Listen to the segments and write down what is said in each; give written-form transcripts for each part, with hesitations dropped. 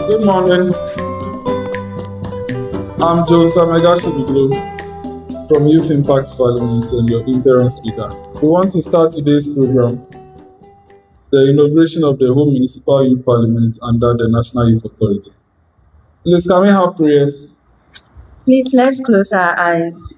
Good morning. I'm Joseph Civic from Youth Impact Parliament and your interim speaker. We want to start today's program, the inauguration of the Ho Municipal Youth Parliament under the National Youth Authority. Please, can we have prayers? Please, let's close our eyes.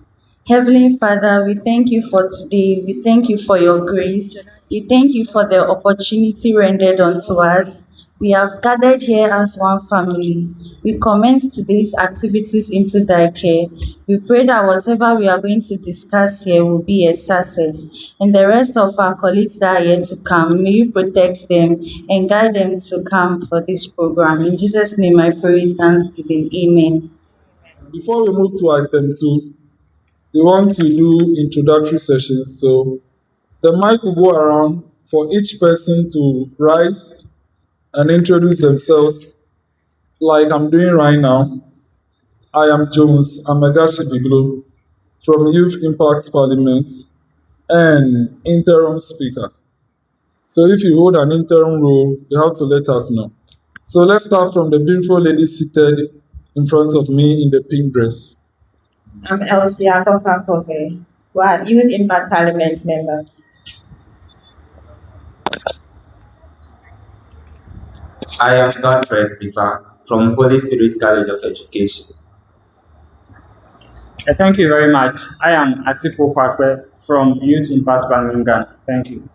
Heavenly Father, we thank you for today. We thank you for your grace. We thank you for the opportunity rendered unto us. We have gathered here as one family. We commence today's activities into thy care. We pray that whatever we are going to discuss here will be a success. And the rest of our colleagues that are yet to come, may you protect them and guide them to come for this program. In Jesus' name I pray with thanksgiving. Amen. Before we move to item 2, we want to do introductory sessions. So the mic will go around for each person to rise and introduce themselves like I'm doing right now. I am Jones Civic from Youth Impact Parliament and interim speaker. So if you hold an interim role, you have to let us know. So let's start from the beautiful lady seated in front of me in the pink dress. I'm Elsie Akokakove, Youth Impact Parliament member. I am Godfred Rifa from Holy Spirit College of Education. Thank you very much. I am Atiku Kwakwe from Youth Impact Parliament Ghana. Thank you.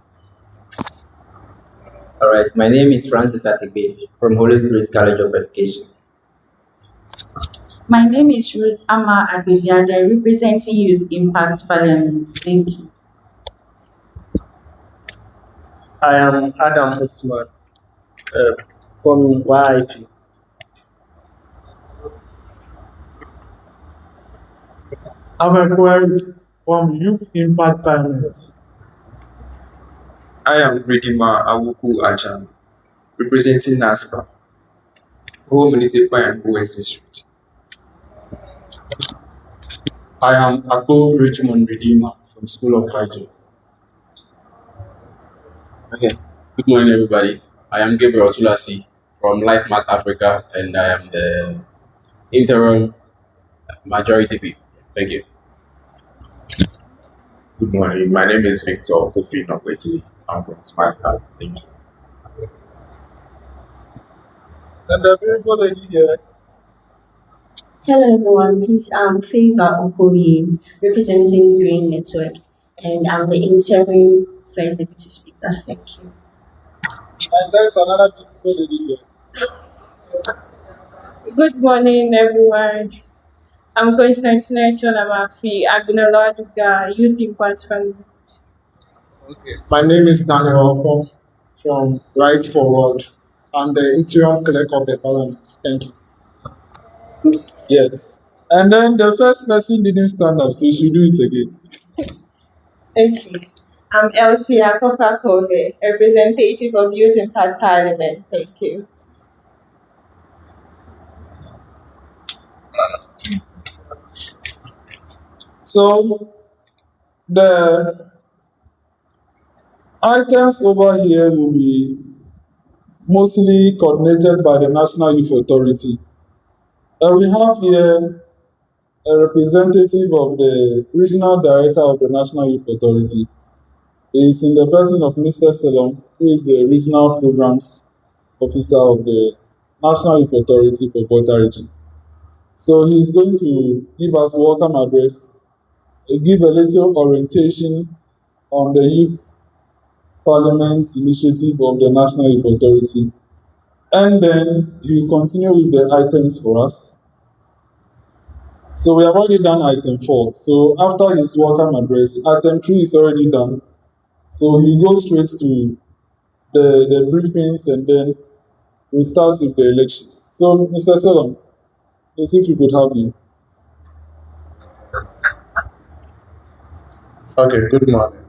All right, my name is Francis Asigbe from Holy Spirit College of Education. My name is Ruth Ama Abiviade, representing Youth Impact Parliament. Thank you. I am Adam Usman from YIP. I'm a from Youth Impact Parliament. I am Redima Awuku Achan, representing NASPA, Ho Municipal and Ho District. I am Akpo Richmond Redeemer from School of Hygiene. Okay, good morning everybody. I am Gabriel Tulasi from Life Math Africa and I am the interim majority whip. Thank you. Good morning, my name is Victor Kofi Nokweti. I'm from Smart Card. Thank you. And the beautiful lady here. Hello everyone, please Favor Okoye, representing Green Network, and I'm the interim first deputy speaker. Thank you. And there's another beautiful lady here. Good morning, everyone. I'm Constantina Chonamafi, Agnolodiga, Youth Impact Parliament. Okay. My name is Daniel Okom from Right Forward. I'm the interim clerk of the parliament. Thank you. Yes. And then the first person didn't stand up, so you should do it again. Okay. I'm Elsie Akokakove, representative of Youth Impact Parliament. Thank you. So the items over here will be mostly coordinated by the National Youth Authority. We have here a representative of the Regional Director of the National Youth Authority. He is in the person of Mr. Selon, who is the Regional Programs Officer of the National Youth Authority for Volta region. So he is going to give us a welcome address, give a little orientation on the Youth Parliament initiative of the National Youth Authority. And then he will continue with the items for us. So we have already done item 4. So after his welcome address, item 3 is already done. So we go straight to the briefings and then we start with the elections. So Mr. Selon, let's see if we could have you. Okay, good morning.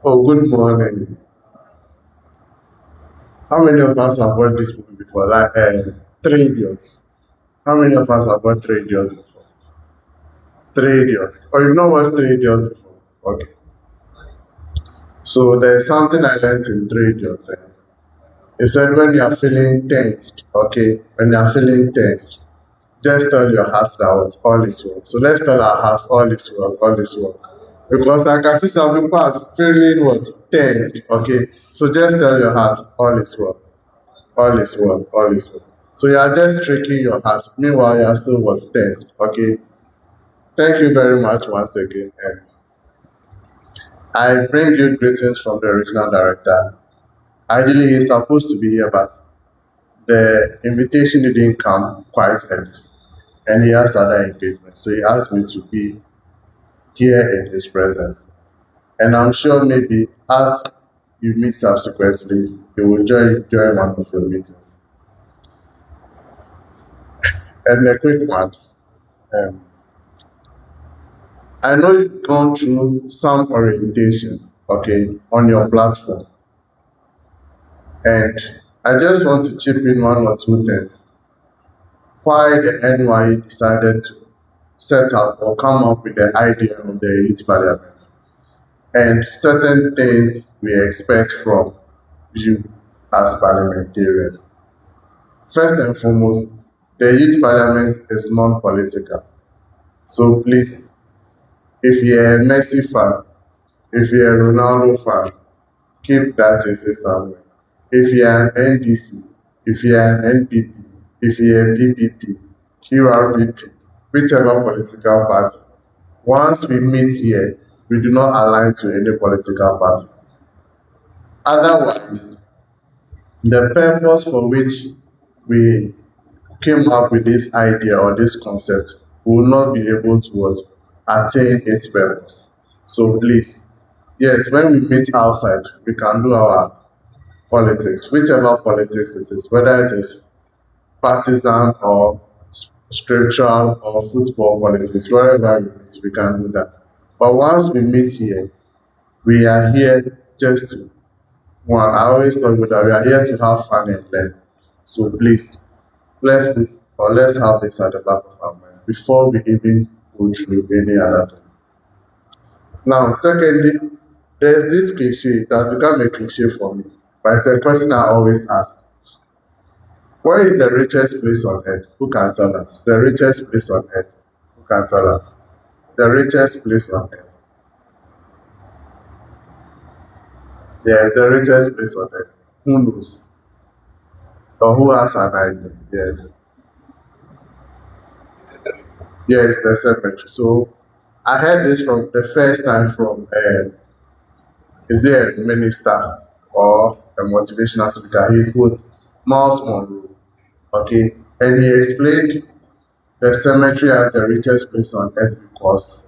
Oh, good morning. How many of us have watched this movie before? Like 3 Idiots. How many of us have watched 3 Idiots before? 3 Idiots. Or you've not watched 3 Idiots before? Okay. So there's something I learned in 3 Idiots. He said, when you are feeling tensed, okay, when you are feeling tensed, just tell your heart that what, all is well. So let's tell our hearts all is well, all is well. Because I can see some people are feeling what? Tensed, okay? So just tell your heart all is well, all is well, all is well. So you are just tricking your heart. Meanwhile, you are still what? Tensed, okay? Thank you very much once again. And I bring you greetings from the regional director. Ideally, he's supposed to be here, but the invitation didn't come quite early, and he has other engagements. So he asked me to be here in his presence. And I'm sure maybe as you meet subsequently, you will join one of your meetings. And a quick one. Um, I know you've gone through some orientations, okay, on your platform. And I just want to chip in one or two things. Why the NY decided to set up or come up with the idea of the Youth Parliament, and certain things we expect from you as parliamentarians. First and foremost, the Youth Parliament is non-political. So please, if you're a Messi fan, if you're a Ronaldo fan, keep that jersey somewhere. If you're an NDC, if you're an NPP, if you're a PPP, QRPP, whichever political party, once we meet here, we do not align to any political party. Otherwise, the purpose for which we came up with this idea or this concept will not be able to attain its purpose. So please, yes, when we meet outside, we can do our politics, whichever politics it is, whether it is partisan or scriptural or football politics, wherever we meet, we can do that. But once we meet here, we are here just to, one, I always talk about that we are here to have fun and learn. So please, let's have this at the back of our mind before we even go through any other thing. Now, secondly, there's this cliche that become a cliche for me, but it's a question I always ask. Where is the richest place on earth? Who can tell us? The richest place on earth. Who can tell us? The richest place on earth. Yes, the richest place on earth. Who knows? Or who has an idea? Yes. Yes, the cemetery. So I heard this from the first time from is there a minister or a motivational speaker? He's both Miles Monroe. Okay. And he explained the cemetery as the richest place on earth because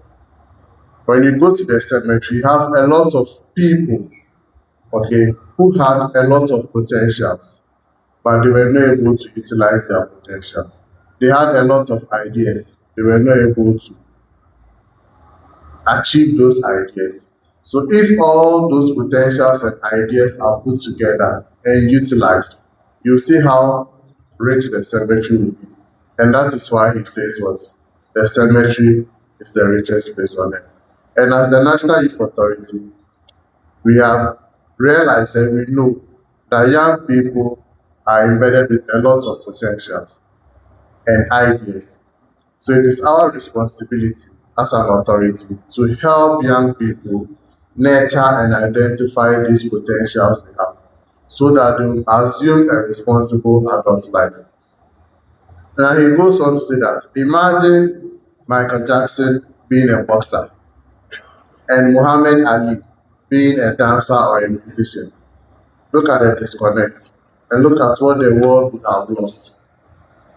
when you go to the cemetery, you have a lot of people, okay, who had a lot of potentials, but they were not able to utilize their potentials. They had a lot of ideas, they were not able to achieve those ideas. So if all those potentials and ideas are put together and utilized, you see how rich the cemetery will be. And that is why he says what? The cemetery is the richest place on earth. And as the National Youth Authority, we have realized and we know that young people are embedded with a lot of potentials and ideas. So it is our responsibility as an authority to help young people nurture and identify these potentials they have so that they will assume a responsible adult life. Now he goes on to say that imagine Michael Jackson being a boxer and Muhammad Ali being a dancer or a musician. Look at the disconnect and look at what the world would have lost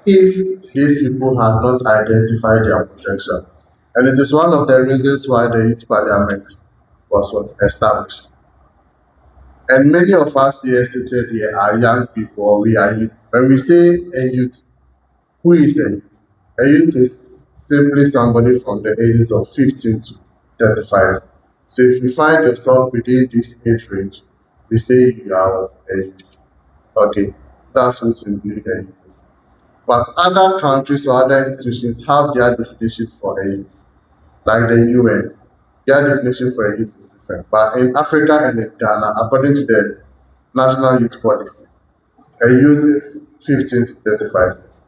if these people had not identified their potential. And it is one of the reasons why the Youth Parliament was established. And many of us here seated here are young people, or we are youth. When we say a youth, who is a youth? A youth is simply somebody from the ages of 15 to 35. So if you find yourself within this age range, we say you are a youth. Okay, that's who simply a youth is. But other countries or other institutions have their definition for a youth, like the UN. Their definition for a youth is different. But in Africa and in Ghana, according to the National Youth Policy, a youth is 15 to 35 years.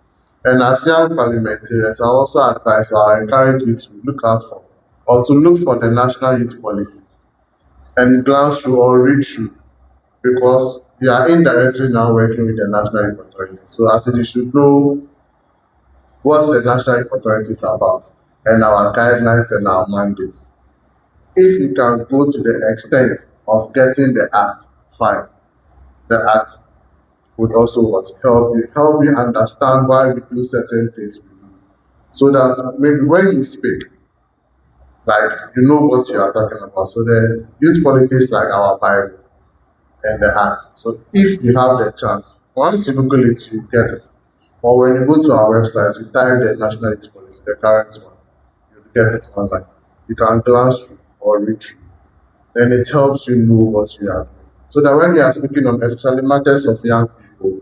And as young parliamentarians, I also advise or I encourage you to look out for or to look for the national youth policy and glance through or read through because you are indirectly now working with the National Youth Authority. So at least you should know what the National Youth Authority is about and our guidelines and our mandates. If you can go to the extent of getting the act, fine. The act would also what help you understand why we do certain things we do. So that maybe when you speak, like you know what you are talking about. So the youth policy is like our Bible and the act. So if you have the chance, once you Google it, you get it. Or when you go to our website, you type the national youth policy, the current one, you'll get it online. You can glance through or read through. Then it helps you know what you are doing. So that when you are speaking on especially matters of young people,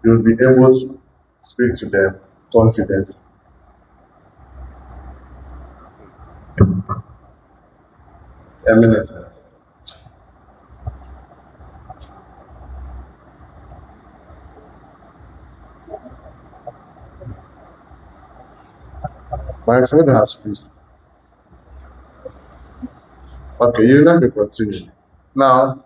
you'll be able to speak to them confidently. A minute. My phone has freezed. Okay, you let me continue. Now,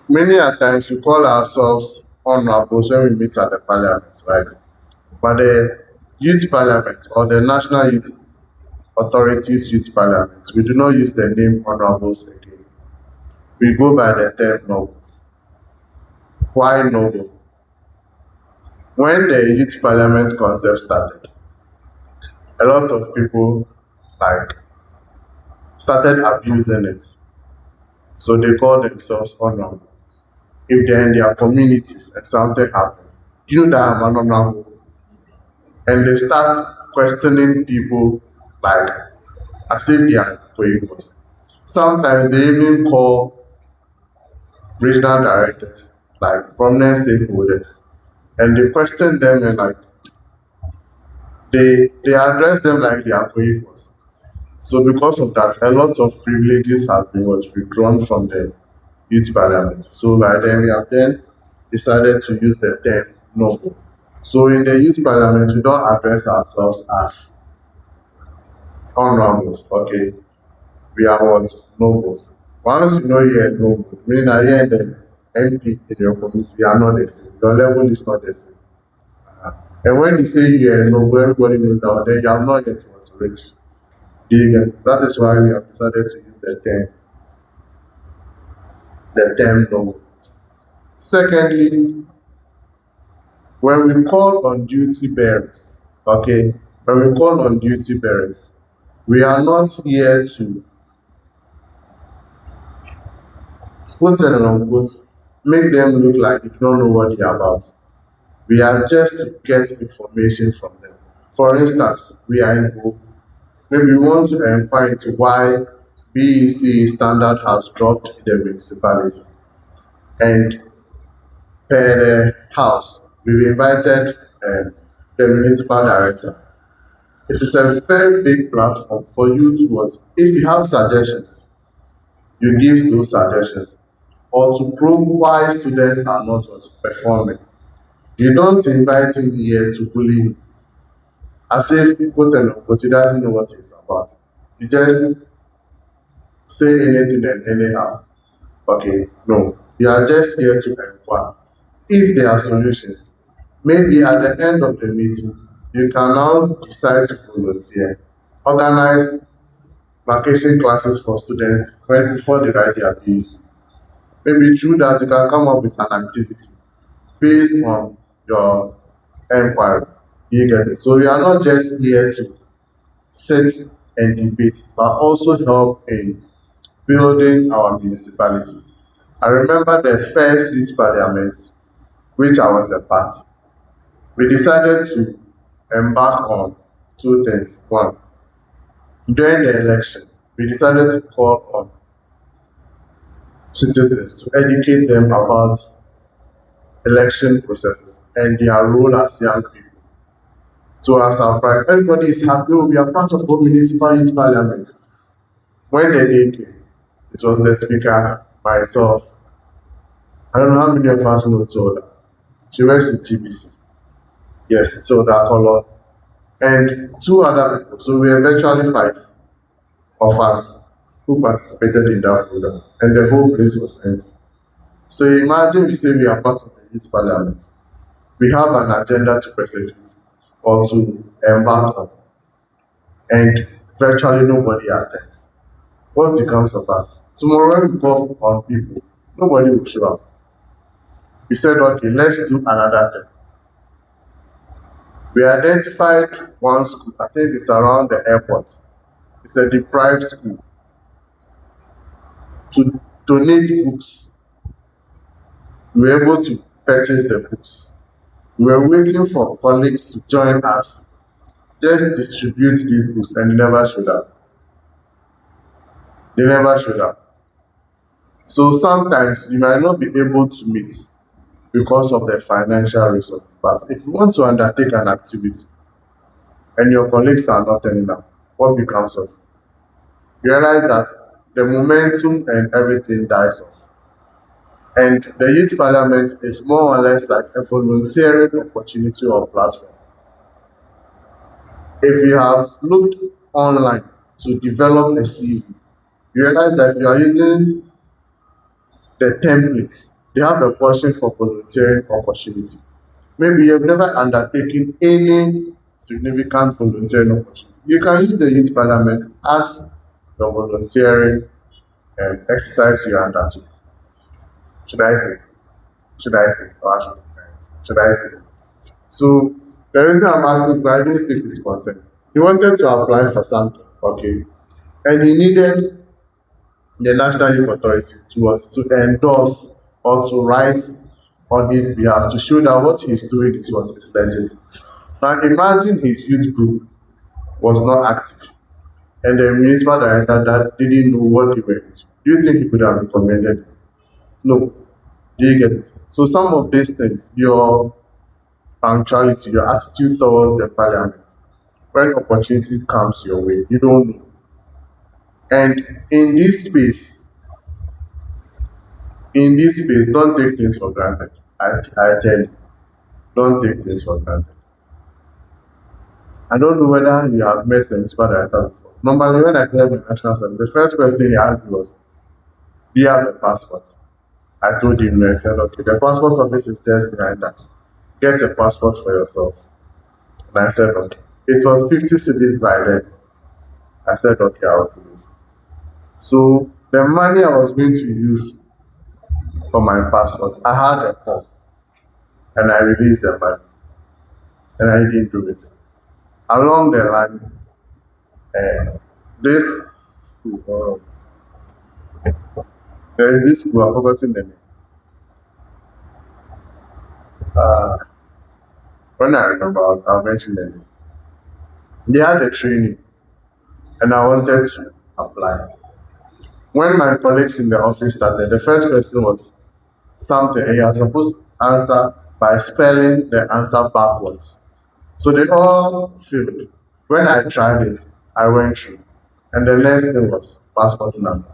many a times we call ourselves honorables when we meet at the parliament, right? But the youth parliament or the National Youth Authorities Youth Parliament, we do not use the name honorables again. We go by the term nobles. Why noble? When the youth parliament concept started, a lot of people like started abusing it. So they call themselves honorable. If they're in their communities and something happens, you know that I'm an honorable. And they start questioning people like as if they are co-equals. Sometimes they even call regional directors, like prominent stakeholders, and they question them and like they address them like they are co-equals. So because of that, a lot of privileges have been withdrawn from the youth parliament. So by then we have then decided to use the term noble. So in the youth parliament, we don't address ourselves as honorables, okay? We are what? Nobles. Once you know you're a noble, meaning that you're the MP in your community, you are not the same. Your level is not the same. And when you say you're a noble, everybody knows that then you have not yet what's rich. Do you get it? That is why we have decided to use the term noble. Secondly, when we call on duty bearers, okay, when we call on duty bearers, we are not here to quote and unquote make them look like they don't know what they're about. We are just to get information from them. For instance, we are in Ho. Maybe we want to inquire into why BEC standard has dropped in the municipality. And per the house, we've invited the municipal director. It is a very big platform for you to what? If you have suggestions, you give those suggestions. Or to probe why students are not performing. You don't invite him here to bully him. As if quote and unquote he doesn't know what it's about. You just say anything and anyhow. Okay, no. You are just here to inquire. If there are solutions, maybe at the end of the meeting, you can now decide to volunteer, organize vacation classes for students right before they write their bills. Maybe through that you can come up with an activity based on your inquiry. You get it? So we are not just here to sit and debate, but also help in building our municipality. I remember the first youth parliament, which I was a part. We decided to embark on two things. One, during the election, we decided to call on citizens to educate them about election processes and their role as young people. So as our pride, everybody is happy, oh, we are part of Ho Municipal Youth Parliament. When the day came, it was the speaker, myself, I don't know how many of us know Tilda. She works with GBC. Yes, Tilda Color. And two other people. So we were virtually five of us who participated in that program. And the whole place was empty. So imagine we say we are part of the youth parliament. We have an agenda to present or to embark on, and virtually nobody attends. What becomes of us? Tomorrow when we call on people, nobody will show up. We said, okay, let's do another thing. We identified one school, I think it's around the airport. It's a deprived school, to donate books. We were able to purchase the books. We were waiting for colleagues to join us, just distribute these books, and they never showed up. They never showed up. So sometimes you might not be able to meet because of the financial resources. But if you want to undertake an activity and your colleagues are not turning up, what becomes of you? You realize that the momentum and everything dies off. And the youth parliament is more or less like a volunteering opportunity or platform. If you have looked online to develop a CV, you realize that if you are using the templates, they have a portion for volunteering opportunity. Maybe you've never undertaken any significant volunteering opportunity. You can use the youth parliament as the volunteering exercise you undertake. Should I say? Should I say? Or should I say? So the reason I'm asking, but I didn't seek his consent. He wanted to apply for something, okay, and he needed the National Youth Authority to endorse or to write on his behalf to show that what he's doing is what is legit. Now imagine his youth group was not active, and the municipal director that didn't know what they were into. Do you think he could have recommended it? No. Do you get it? So some of these things, your punctuality, your attitude towards the parliament, when opportunity comes your way, you don't know. And in this space, don't take things for granted. I tell you, don't take things for granted. I don't know whether you have met the municipal director before. Normally, when I cleared the National Assembly, the first question he asked me was, do you have a passport? I told him no. I said, okay, the passport office is just behind us. Get a passport for yourself. And I said, okay. It was 50 cedis by then. I said, okay, I'll do it. So the money I was going to use for my passport, I had a call and I released the money and I didn't do it. Along the line, this school, there is this school, I've forgotten the name. When I remember, I'll mention the name. They had a training and I wanted to apply. When my colleagues in the office started, the first question was something, and you are supposed to answer by spelling the answer backwards. So they all failed. When I tried it, I went through. And the next thing was passport number.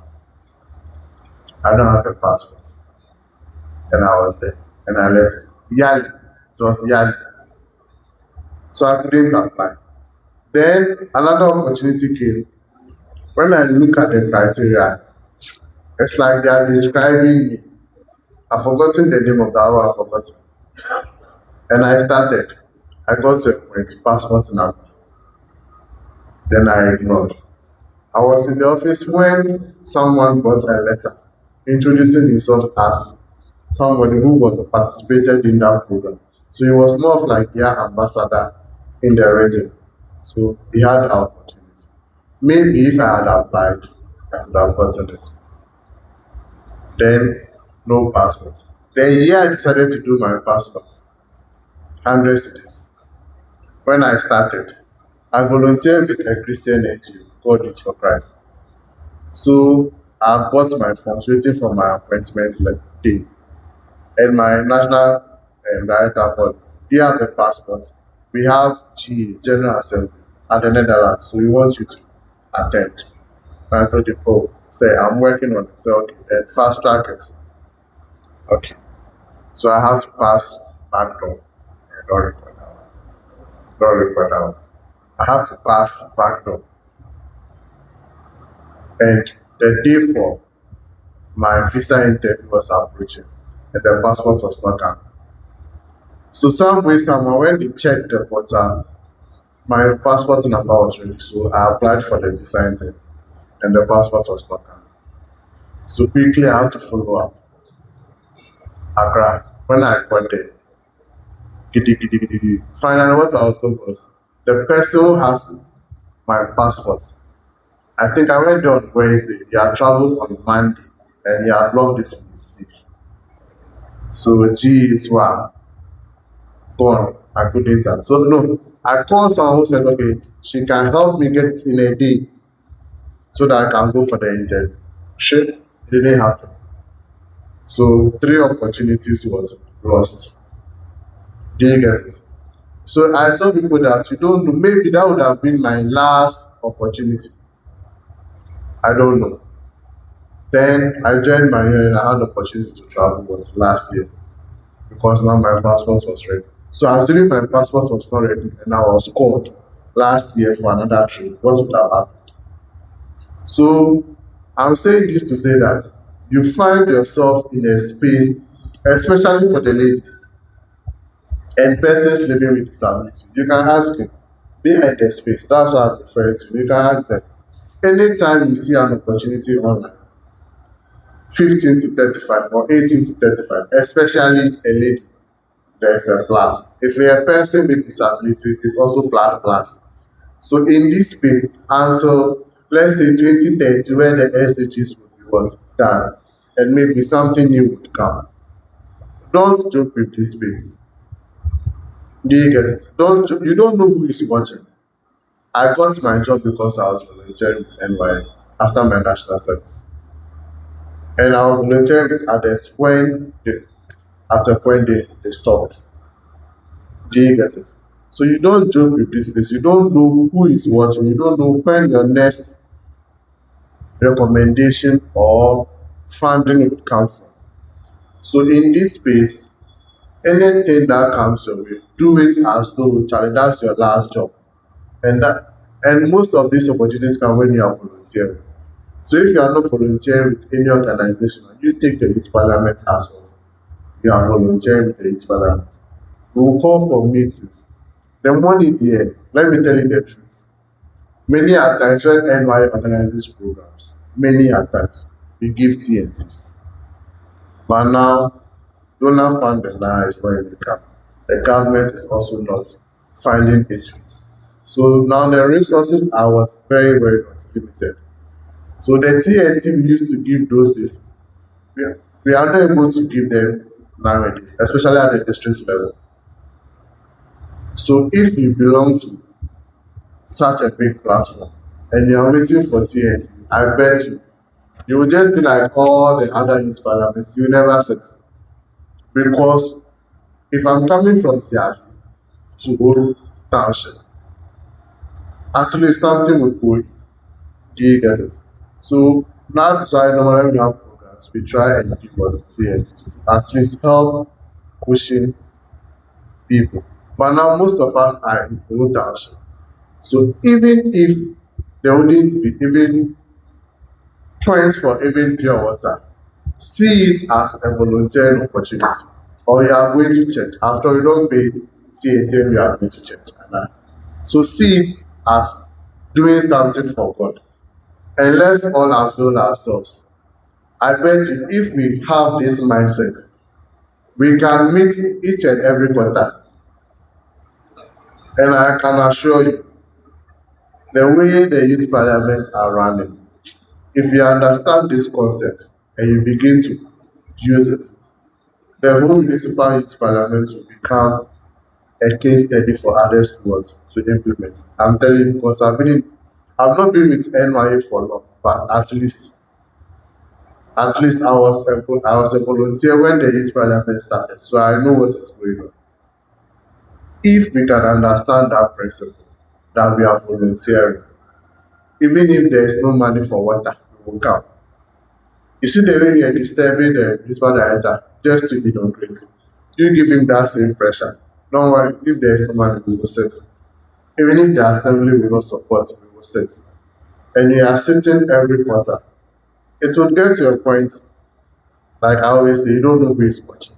I don't have a passport. And I was there. And I left it. Yali. It was Yali. So I couldn't apply. Then another opportunity came. When I look at the criteria, it's like they are describing me. I've forgotten the name of that one, I've forgotten. And I started. I got to a point, passport number. Then I ignored. I was in the office when someone got a letter introducing himself as somebody who was participated in that program. So he was more of like their ambassador in the region. So he had an opportunity. Maybe if I had applied, I could have gotten it. Then no passport. Then I decided to do my passport. 100 cedis. When I started, I volunteered with a Christian NGO called It for Christ. So I bought my forms, waiting for my appointment day. And my national director called, do you have a passport? We have General Assembly at the Netherlands, so we want you to attend. And I told him, oh, say I'm working on it. So okay, then fast track it. Okay. So I had to pass back door. Don't record that one. Don't record that one. I had to pass back door. And the day for my visa interview was approaching, and the passport was not coming. So some way, somehow, when they checked the portal, my passport number was ready. So I applied for the visa interview, and the passport was not coming. So quickly, I had to follow up. Accra. When I got there, finally, what I was told was the person who has my passport. I think I went there on Wednesday. He had traveled on Monday, and he had logged it in his safe. So, geez, wow, gone. I couldn't. So, no, I called someone who said, okay, she can help me get it in a day so that I can go for the interview. Shit, it didn't happen. So, 3 opportunities was lost. Do you get it? So, I told people that you don't know, maybe that would have been my last opportunity. I don't know. Then I joined my year and I had the opportunity to travel, but last year, because now my passport was ready. So assuming my passport was not ready and I was called last year for another trip, what would have happened? So I'm saying this to say that you find yourself in a space, especially for the ladies and persons living with disability. You can ask him, they are in the space. That's what I'm referring to. You can ask them. Anytime you see an opportunity online, 15 to 35 or 18 to 35, especially a lady, there's a plus. If you're a person with disability, it's also plus plus. So in this space, until let's say 2030, where the SDGs would be what done, and maybe something new would come. Don't joke with this space. Do you get it? You don't know who is watching. I got my job because I was volunteering with NY after my national service. And I was volunteering with others when at a point they stopped. Do you get it? So you don't joke with this place. You don't know who is watching. You don't know when your next recommendation or funding would come from. So in this space, anything that comes your way, do it as though Charlie, that's your last job. And most of these opportunities come when you are volunteering. So if you are not volunteering with any organization, you take the Youth Parliament as well. You are volunteering with the Youth Parliament. We will call for meetings. The money there, let me tell you the truth. Many a times when NY organizes programs, many a times we give TNTs. But now, donor funding now is not in the camp. The government is also not finding its feet. So now the resources are what very, very not limited. So the TNT we used to give those days, we are not able to give them nowadays, especially at the district level. So if you belong to such a big platform and you are waiting for TNT, I bet you will just be like all the other youth parliaments, you will never sit. Because if I'm coming from Seattle to Old Township, actually something will pull you. Do you get it? So that's why normally when we have programs, we try and give us TNTs to at least help pushing people. But now most of us are in Old Township. So even if there wouldn't be even points for even pure water, see it as a volunteering opportunity. Or you are going to church. After you don't pay TNT, you are going to church. So see it as doing something for God. And let's all avail ourselves. I bet you if we have this mindset, we can meet each and every quarter. And I can assure you, the way the youth parliaments are running, if you understand this concept and you begin to use it, the whole municipal youth parliament will become a case study for others to implement. I'm telling you because I've not been with NYA for long, but at least I was a volunteer when the youth parliament started, so I know what is going on. If we can understand that principle, that we are volunteering, even if there is no money for water, we will come. You see the way we are disturbing the municipal director just to inaugurate. You give him that same pressure. Don't worry, if the extra money we will sit. Even if the assembly will not support, we will sit. And you are sitting every quarter. It will get to a point, like I always say, you don't know who is watching.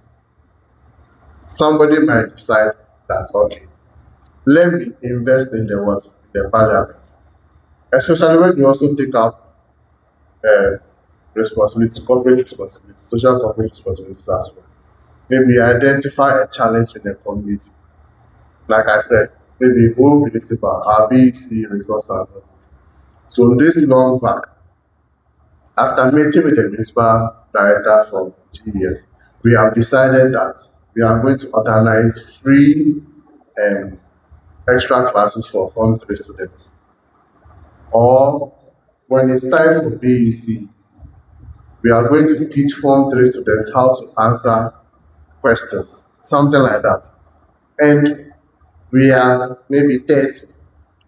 Somebody might decide that, okay, let me invest in the what? The parliament. Especially when you also take up responsibility, corporate responsibility, social corporate responsibilities as well. Maybe identify a challenge in the community. Like I said, maybe Ho Municipal, our BEC resource advocate. So this long vac, after meeting with the municipal director for 2 years, we have decided that we are going to organize free extra classes for Form 3 students. Or when it's time for BEC, we are going to teach Form 3 students how to answer questions, something like that. And we are maybe 30.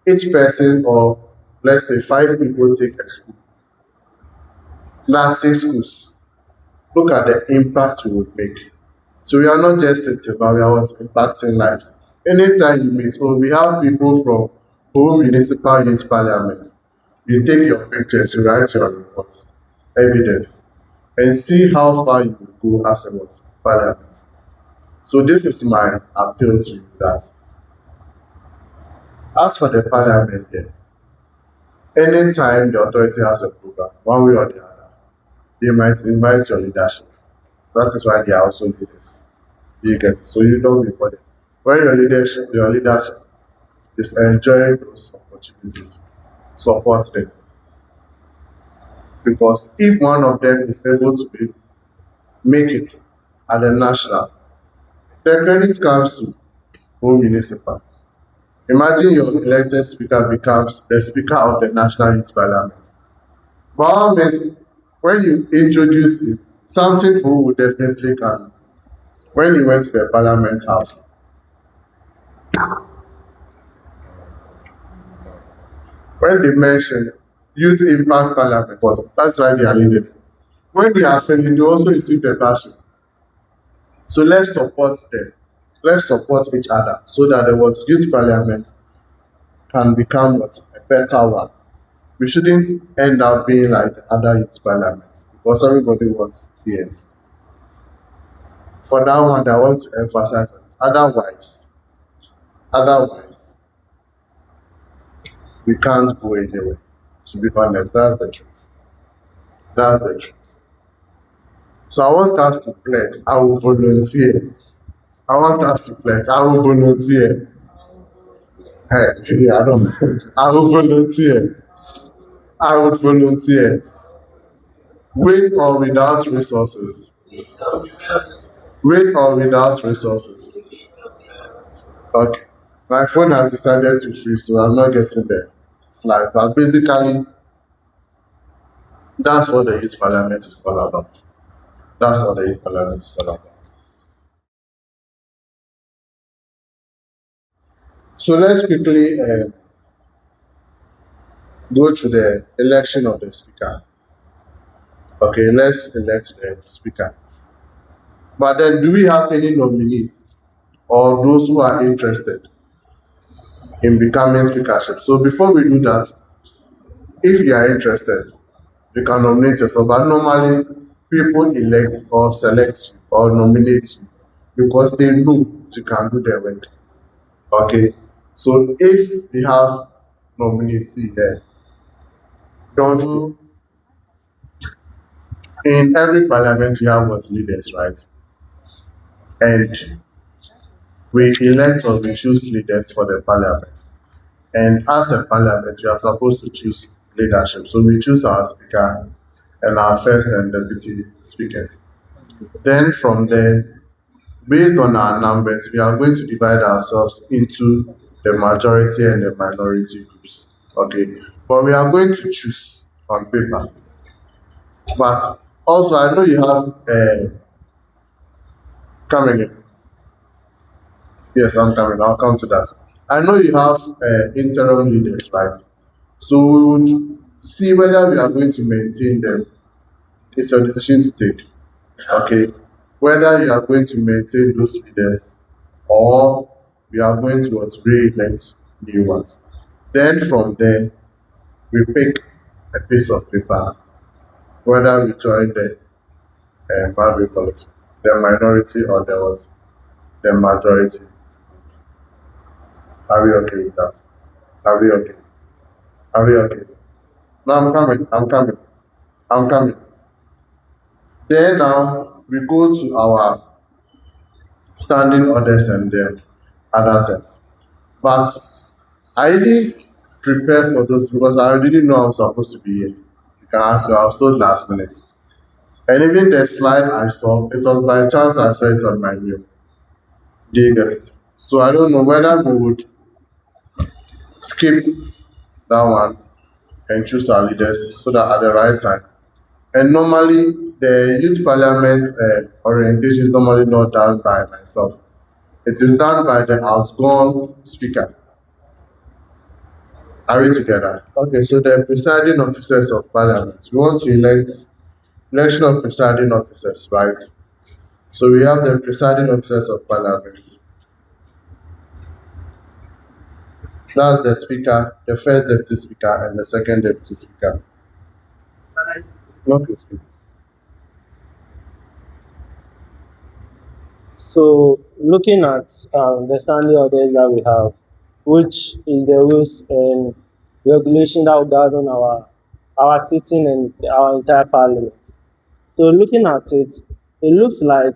Each person, or let's say 5 people, take a school. That's 6 schools. Look at the impact we would make. So we are not just sitting, but we are impacting lives. Anytime you meet, we have people from Ho Municipal Youth Parliament. You take your pictures, you write your reports, evidence, and see how far you will go as a parliament. So this is my appeal to you, that as for the parliament here, anytime the authority has a program, one way or the other, they might invite your leadership. That is why they are also leaders. You get it? So you don't be bothered. When your leadership is enjoying those opportunities, support them. Because if one of them is able to make it at the national, the credit comes to Ho Municipal. Imagine your elected speaker becomes the speaker of the National Youth Parliament. By all means, when you introduce it, something who would definitely can. When he went to the Parliament House, when they mentioned Youth Impact Parliament, but that's why they are leaders. When they are failing, they also receive the passion. So let's support them. Let's support each other so that the youth parliament can become a better one. We shouldn't end up being like the other youth parliaments because everybody wants TNs. For that one, I want to emphasize it. Otherwise, we can't go anywhere. To be honest, that's the truth. That's the truth. So I want us to pledge. I will volunteer. I want us to pledge. I will volunteer. Hey, yeah, I don't. I will volunteer. I would volunteer. With or without resources. With or without resources. Okay. My phone has decided to freeze, so I'm not getting there. It's like, but basically, that's what the youth parliament is all about. That's what the youth parliament is all about. So let's quickly go to the election of the speaker. Okay, let's elect the speaker. But then, do we have any nominees or those who are interested in becoming speakership? So before we do that, if you are interested, you can nominate yourself. But normally, people elect or select you or nominate you because they know you can do their work. Okay, so if we have nominees here, don't. In every parliament, we have leaders, right? And we elect or we choose leaders for the parliament. And as a parliament, we are supposed to choose leadership. So we choose our speaker and our first and deputy speakers. Then from there, based on our numbers, we are going to divide ourselves into the majority and the minority groups. Okay, but we are going to choose on paper. But also, I know you have coming in. Yes, I'm coming. I'll come to that. I know you have interim leaders, right? So we would see whether we are going to maintain them. It's your decision to take. Okay. whether you are going to maintain those leaders or we are going to re-elect new ones. Then from there, we pick a piece of paper, whether we join the boundary politics, the minority or the majority. Are we okay with that? Are we okay? Are we okay? No, I'm coming. Then now we go to our standing orders and then other things. But I didn't prepare for those because I didn't know I was supposed to be here. You can ask me, I was told last minute. And even the slide I saw, it was by chance I saw it on my mail. Did you get it? So I don't know whether we would skip that one and choose our leaders so that at the right time. And normally, the youth parliament orientation is normally not done by myself. It is done by the outgoing speaker. Are we together? Okay, so the presiding officers of parliament. We want to election of presiding officers, right? So we have the presiding officers of parliament. That's the speaker, the first deputy speaker, and the second deputy speaker. Okay, speaker. So, looking at the standing orders that we have, which is the rules and regulation that will govern our sitting and our entire parliament. So, looking at it, it looks like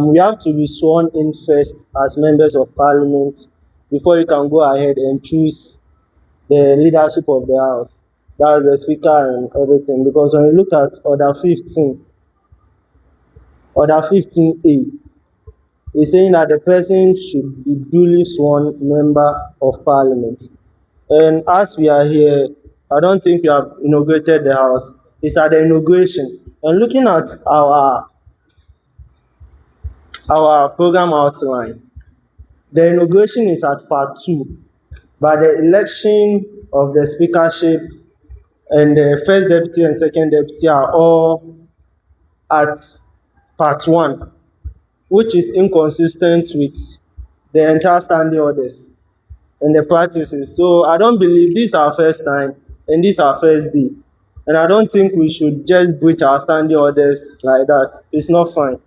we have to be sworn in first as members of parliament before you can go ahead and choose the leadership of the house. That's the speaker and everything. Because when you look at order 15A, it's saying that the person should be duly sworn member of parliament. And as we are here, I don't think we have inaugurated the house. It's at the inauguration. And looking at our program outline, the inauguration is at part 2, but the election of the speakership and the first deputy and second deputy are all at part 1, which is inconsistent with the entire standing orders and the practices. So I don't believe this is our first time and this is our first day. And I don't think we should just breach our standing orders like that. It's not fine.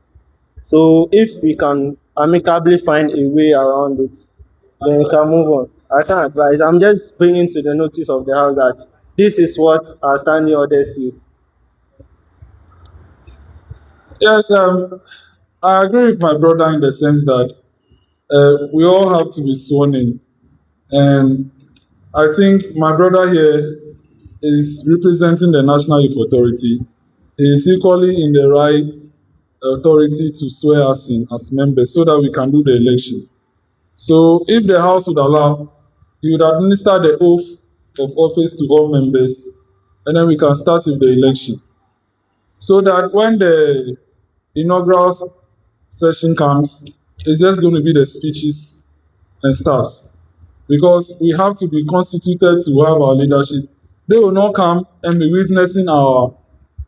So if we can amicably find a way around it, then we can move on. I can advise. I'm just bringing to the notice of the House that this is what our standing orders say. Yes, I agree with my brother in the sense that we all have to be sworn in. And I think my brother here is representing the National Youth Authority. He is equally in the right authority to swear us in as members so that we can do the election. So if the House would allow, he would administer the oath of office to all members, and then we can start with the election. So that when the inaugural session comes, it's just going to be the speeches and stuffs. Because we have to be constituted to have our leadership. They will not come and be witnessing our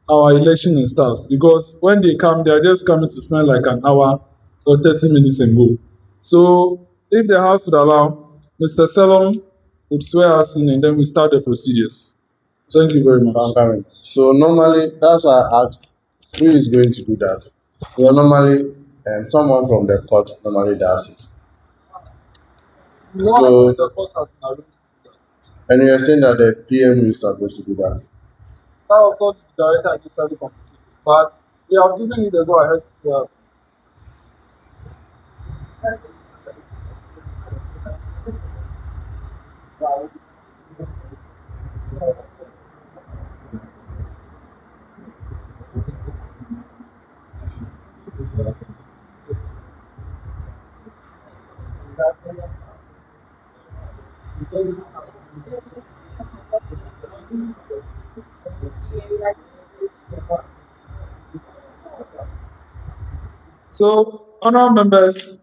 election and stuff. Because when they come, they are just coming to spend like an hour or 30 minutes and go. So if the House would allow, Mr. Salom would swear us in and then we start the procedures. Thank you very much. So normally, that's why I asked who is going to do that. So normally, someone from the court normally does it. So, and you are saying that the PM is supposed to do that. That also the director is totally complicated. But we have given you the go ahead. So, honourable members,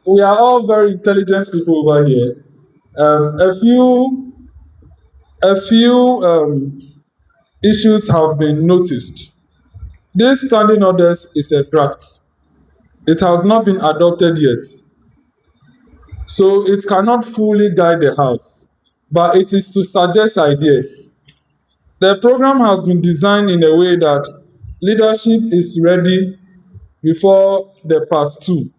we are all very intelligent people over here. A few issues have been noticed. This standing orders is a draft. It has not been adopted yet, so it cannot fully guide the House, but it is to suggest ideas. The program has been designed in a way that leadership is ready before the part two.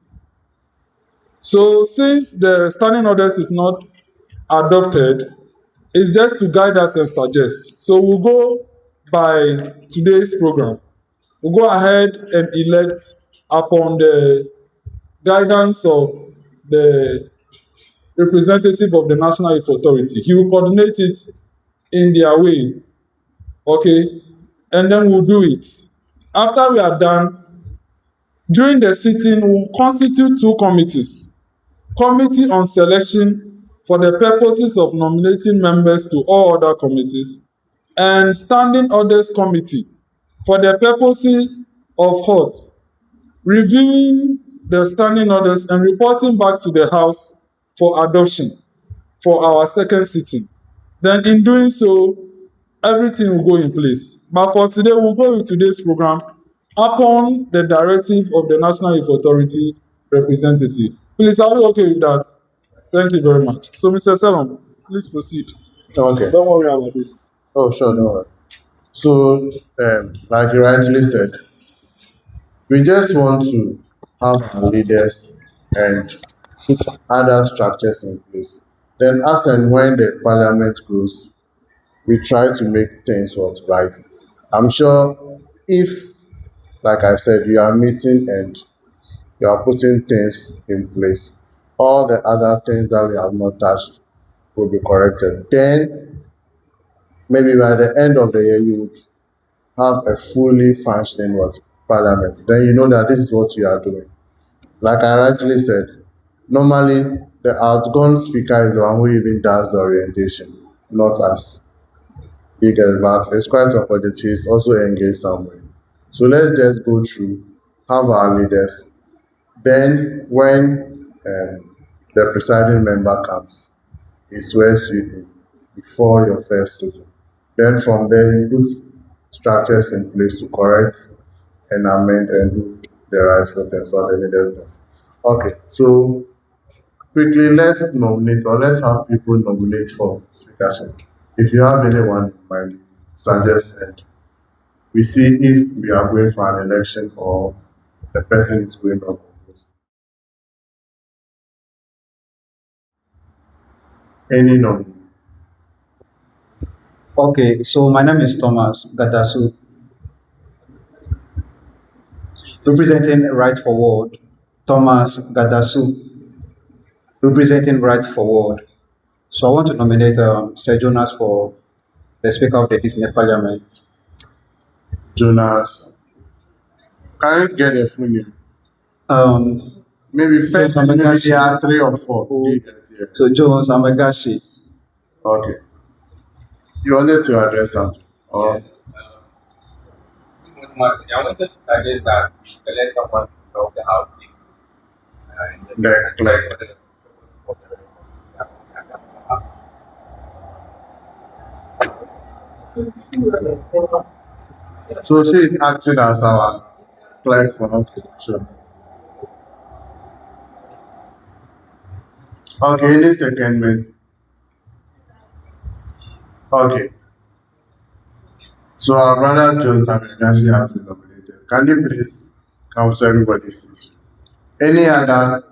So since the standing orders is not adopted, it's just to guide us and suggest. So we'll go by today's program. We'll go ahead and elect upon the guidance of the representative of the National Youth Authority. He will coordinate it in their way, okay? And then we'll do it. After we are done, during the sitting, we'll constitute two committees. Committee on selection for the purposes of nominating members to all other committees, and standing orders committee for the purposes of HOT, reviewing the standing orders and reporting back to the House for adoption for our second sitting. Then in doing so, everything will go in place. But for today, we'll go with today's program upon the directive of the National Youth Authority representative. Please, are we okay with that? Thank you very much. So, Mr. Salom, please proceed. Okay. Don't worry about this. Oh, sure, no worry. So, like you rightly said, we just want to have our leaders and put other structures in place. Then, as and when the parliament grows, we try to make things what's right. I'm sure if, like I said, you are meeting and you are putting things in place, all the other things that we have not touched will be corrected. Then, maybe by the end of the year, you would have a fully functioning what parliament. Then you know that this is what you are doing. Like I rightly said, normally the outgone speaker is the one who even does the orientation, not us. You get it, but it's quite opportunity. It's also engaged somewhere. So let's just go through, have our leaders. Then when the presiding member comes, he swears you in before your first sitting. Then from there, you put structures in place to correct and amend and do the rightful things or the needed things. Okay, so quickly let's nominate or let's have people nominate for speakership. If you have anyone in mind, suggest and we see if we are going for an election or the person is going on this. Any nominee? Okay, so my name is Thomas Gadasu, representing Right Forward. Thomas Gadasu, representing Right Forward. So I want to nominate Sir Jonas for the Speaker of the Disney Parliament. Jonas. Can you get a full name? Maybe first, Jones maybe Amagashi. there are 3 or 4. So Jones Amagashi. Okay. You wanted to address something? Or I wanted to suggest that we select someone from the house. the clerk. So she is acting as our clerk for okay, sure. Okay, any secondment? Okay. So our brother Joseph Agashi has been nominated. Can you please counsel everybody sees? Any other?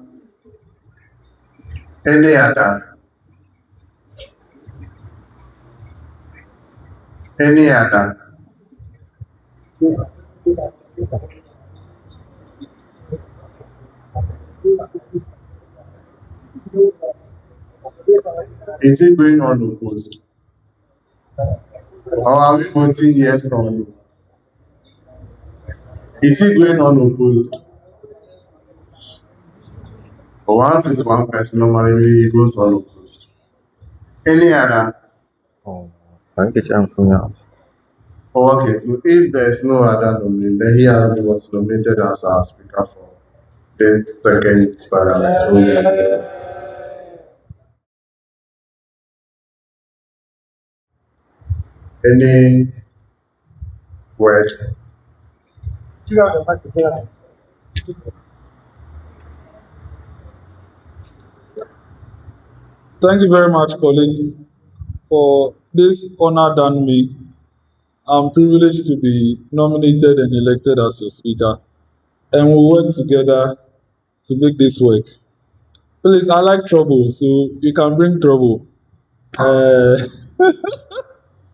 Any other? Any other? Is it going unopposed? Or are we 14 years from you? Is it going unopposed? But once it's one person, normally it goes unopposed. Any other? Oh, okay, so if there is no other nominee, then he was nominated as our speaker for this second parliament. So yes. Any word? Thank you very much, colleagues, for this honor done me. I'm privileged to be nominated and elected as your speaker, and we'll work together to make this work. Please, I like trouble, so you can bring trouble. Uh,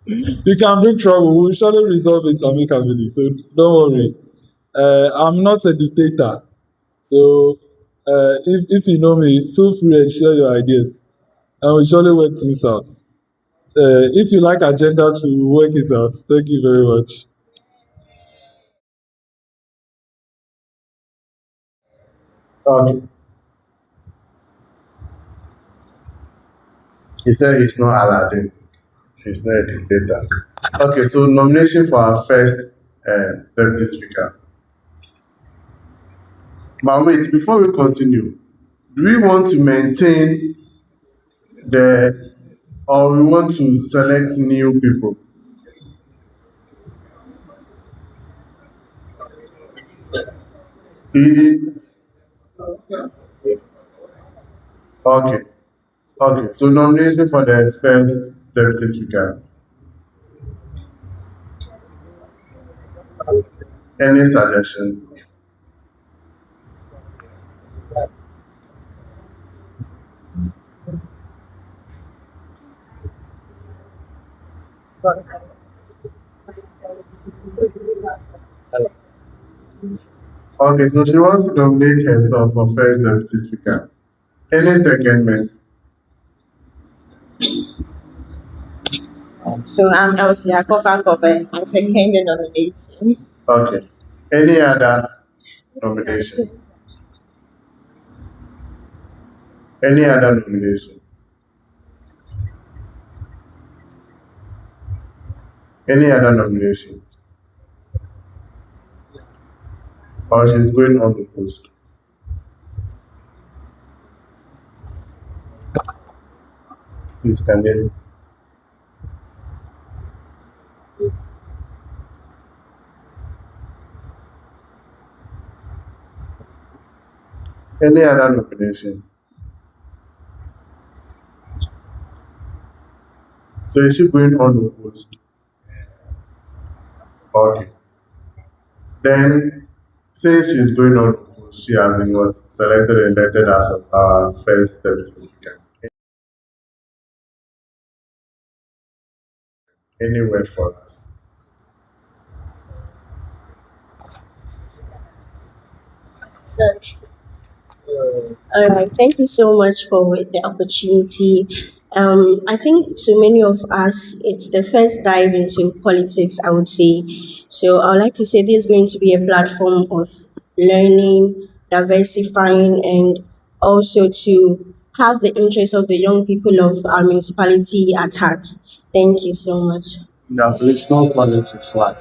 you can bring trouble. We'll surely resolve it amicably, so don't worry. I'm not a dictator, so if you know me, feel free and share your ideas, and we'll surely work things out. If you like agenda to work it out, thank you very much. Okay. He said he's not Aladdin. He's not a dictator. Okay, so nomination for our first deputy speaker. But wait, before we continue, do we want to maintain the, or we want to select new people? Okay. Okay, so nomination for the first deputy speaker. Any suggestion? Okay, so she wants to nominate herself for first deputy speaker. Any secondment? So I'm Elsie Akopa-Kobe. I'm second the nomination. Okay. Any other nomination? Any other nomination? Any other nomination? Or she's going on the post? Please, can you? Any other nomination? So is she going on the post? Okay. Then, since she's going on the post, she has been what, selected and elected as our first deputy speaker. Any word for us? All right, thank you so much for the opportunity. I think to many of us, it's the first dive into politics, I would say. So I would like to say this is going to be a platform of learning, diversifying, and also to have the interest of the young people of our municipality at heart. Thank you so much. No, it's not politics, like.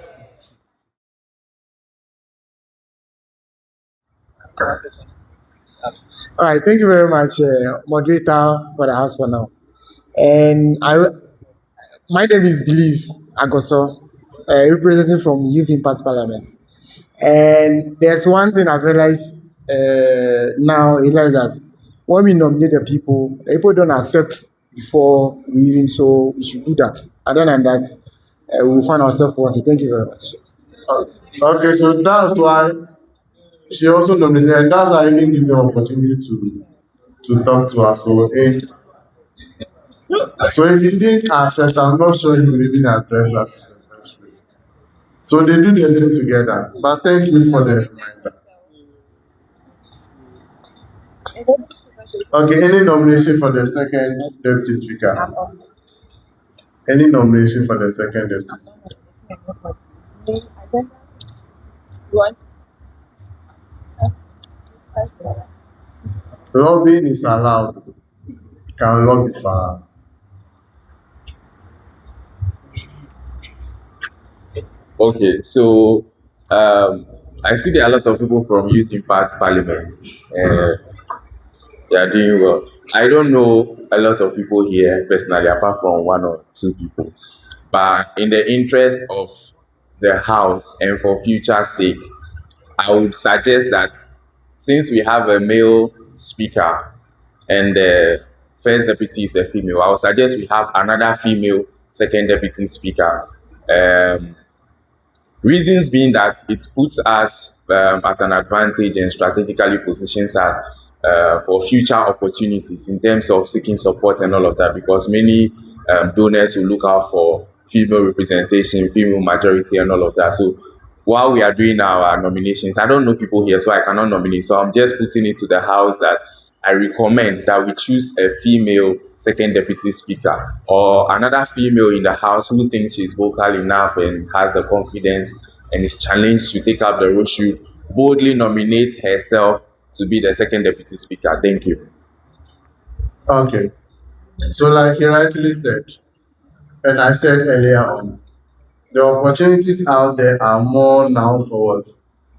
All right, thank you very much, moderator, for the house for now. And my name is Believe Agoso, representing from Youth Impact Parliament. And there's one thing I've realized now, is like that when we nominate the people don't accept before we even, so we should do that. Other than that, we'll find ourselves wanting. Thank you very much. Okay, so that's why she also nominated, and that's why I even give them opportunity to talk to us. So if you didn't accept, I'm not sure you will even address us in the first place. So they do their thing together. But thank you for the reminder. Okay, any nomination for the second deputy speaker? Any nomination for the second deputy speaker? Lobbying is allowed. You can lobby for. Okay, so I see there are a lot of people from Youth Impact Parliament. They are doing well. I don't know a lot of people here personally, apart from one or two people. But in the interest of the house and for future sake, I would suggest that since we have a male speaker and the first deputy is a female, I would suggest we have another female second deputy speaker. Reasons being that it puts us at an advantage and strategically positions us for future opportunities in terms of seeking support and all of that, because many donors will look out for female representation, female majority and all of that. So while we are doing our nominations, I don't know people here, so I cannot nominate. So I'm just putting it to the House that I recommend that we choose a female second deputy speaker or another female in the House who thinks she's vocal enough and has the confidence and is challenged to take up the role should boldly nominate herself to be the second deputy speaker. Thank you. Okay. So like you rightly said, and I said earlier on, the opportunities out there are more now for what?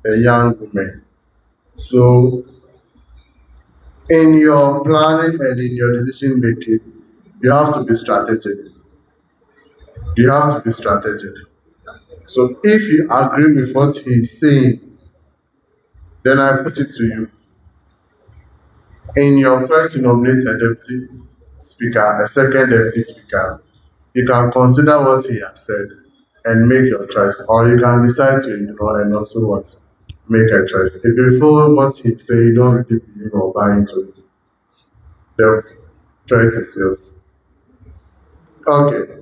The young women. So in your planning and in your decision making, you have to be strategic. You have to be strategic. So if you agree with what he's saying, then I put it to you. In your quest to nominate a deputy speaker, a second deputy speaker, you can consider what he has said and make your choice, or you can decide to ignore and also what make a choice. If you follow what he said, you don't really believe or buy into it, the choice is yours. Okay.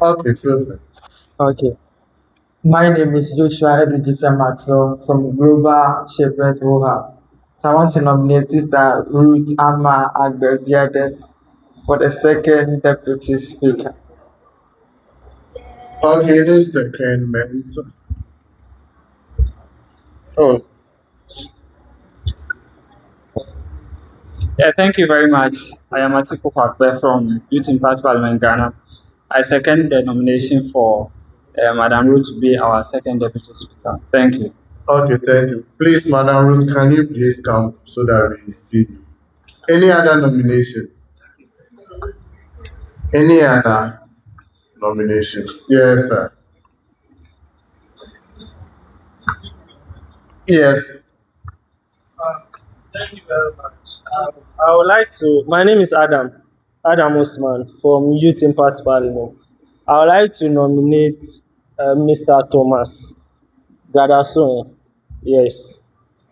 Okay, feel free. Okay. My name is Joshua Edwin Maxwell from Global Shepherds Woha. So I want to nominate Sister Ruth Amma Agbebiade for the second deputy speaker. Okay, this secondment. Oh, Yeah, thank you very much. I am Atiku Kwakwe from Youth Impact Parliament, Ghana. I second the nomination for Madam Ruth to be our second deputy speaker. Thank you. okay, thank you. Please, Madam Ruth, can you please come so that we see you? Any other nomination? Any other nomination? Yes, sir. Yes. Thank you very much. I would like to. My name is Adam Osman from Youth Impact Parliament. I would like to nominate Mr. Thomas Gadaso. Yes,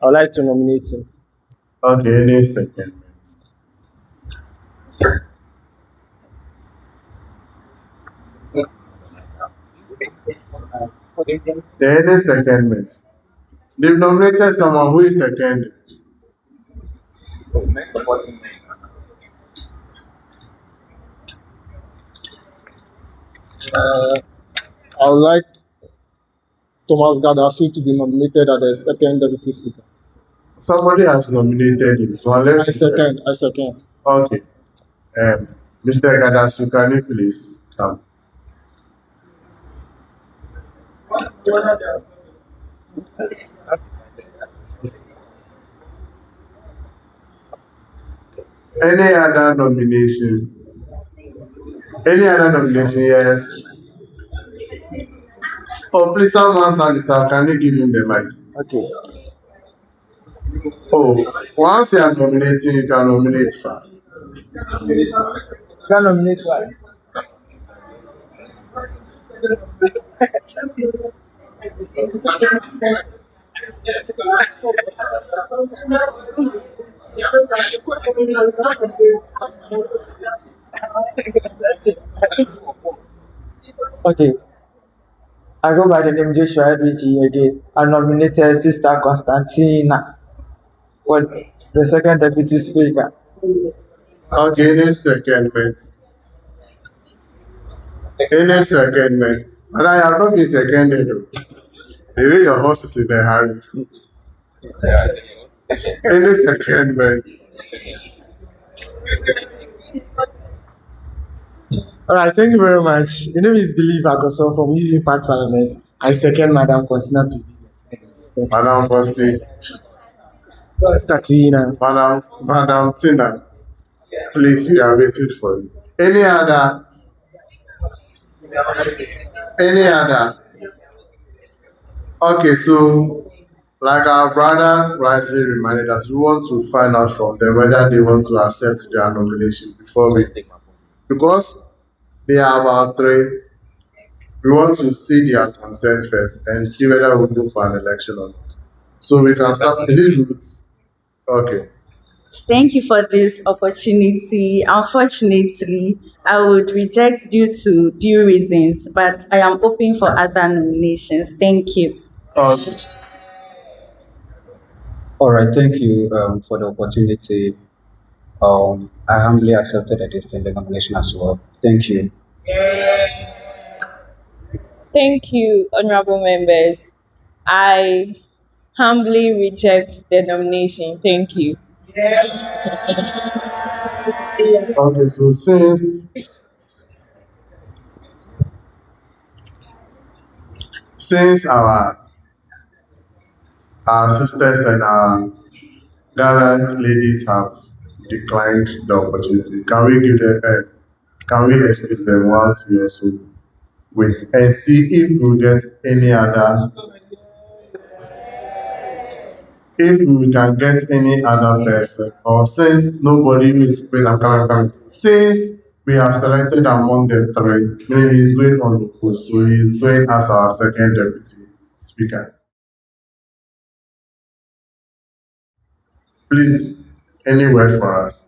I would like to nominate him. Okay, any second. Any secondment. They've nominated someone who is second. I would like Thomas Gadasu to be nominated as the second deputy speaker. Somebody has nominated him, so unless I second. Okay. Mr. Gadasu, can you please come? Any other nomination? Any other nomination? Yes. Oh, please, someone stand this up. Can you give him the mic? Okay. Oh, once you are nominating, you can nominate for. Can nominate one. Okay. I go by the name Joshua Edwin again. I nominated Sister Constantina for the second deputy speaker. Okay, any secondment. Any secondment. And I have not been seconded. The way your horse is in a hurry. Any secondment. All right, thank you very much. The name is Believe Akoso from Youth Impact Parliament. I second Madam Constantine to be the second. Madam Fosti. Constantina. Madam Tina. Please, we are waiting for you. Any other? Okay, so like our brother rightly reminded us, we want to find out from them whether they want to accept their nomination before we take, because they are about three. We want to see their consent first and see whether we go for an election or not. So we can start. Is it Roots? Okay. Thank you for this opportunity. Unfortunately, I would reject due to due reasons, but I am open for other nominations. Thank you. Okay. All right, thank you for the opportunity. I humbly accepted the distinct nomination as well. Thank you. Thank you, honorable members. I humbly reject the nomination. Thank you. Okay, so since our sisters and our gallant ladies have declined the opportunity, can we give them can we excuse them once we also wait and see if we get any other, if we can get any other person, or since nobody wait, I'm coming. Since we have selected among the three, meaning he's going on the post, so he's going as our second deputy speaker. Please, any word for us?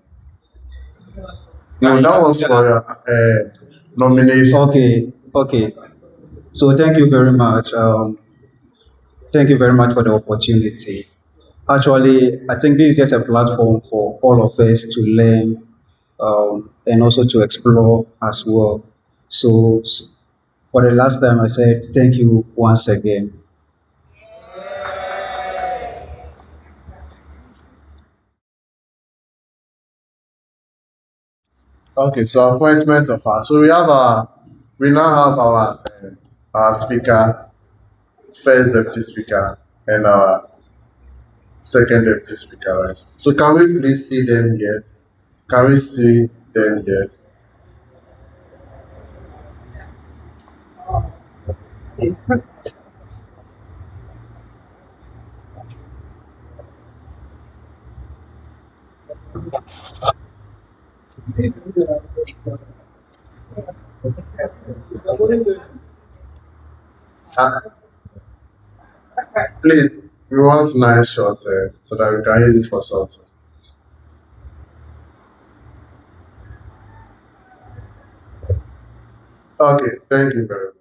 No, that was for your nomination. Okay. So thank you very much. Thank you very much for the opportunity. Actually, I think this is just a platform for all of us to learn and also to explore as well. So for the last time, I said thank you once again. Okay, so appointment of our, so we now have our speaker, first deputy speaker, and our second deputy speaker, right? So can we please see them here? Can we see them here? Uh, Please, we want nice shots so that we can use it for something. Okay, thank you very much.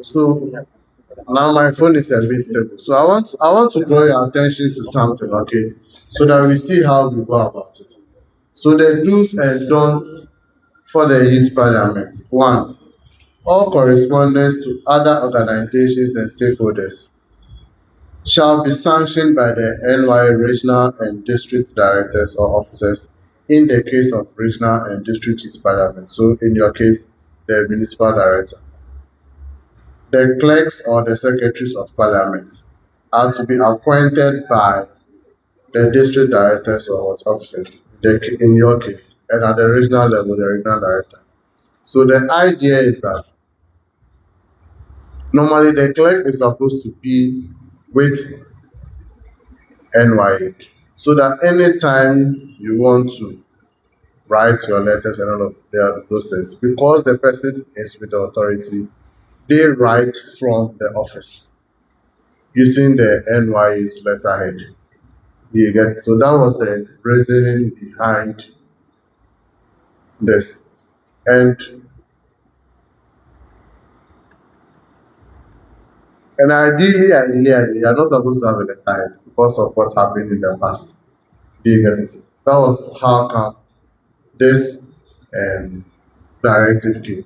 So now my phone is a bit stable. So I want to draw your attention to something, okay? So that we see how we go about it. So the do's and don'ts for the youth parliament. One, all correspondence to other organizations and stakeholders shall be sanctioned by the NY regional and district directors or officers in the case of regional and district youth parliament. So in your case, the municipal director. The clerks or the secretaries of parliament are to be appointed by the district directors or what officers, in your case, and at the regional level, the regional director. So the idea is that normally the clerk is supposed to be with NYA, so that anytime you want to write your letters and all of those things, because the person is with the authority, they write from the office using the NYA's letterhead. You get, so that was the reasoning behind this. And ideally, you are not supposed to have a letterhead because of what happened in the past. Do you get it? That was how come this directive came.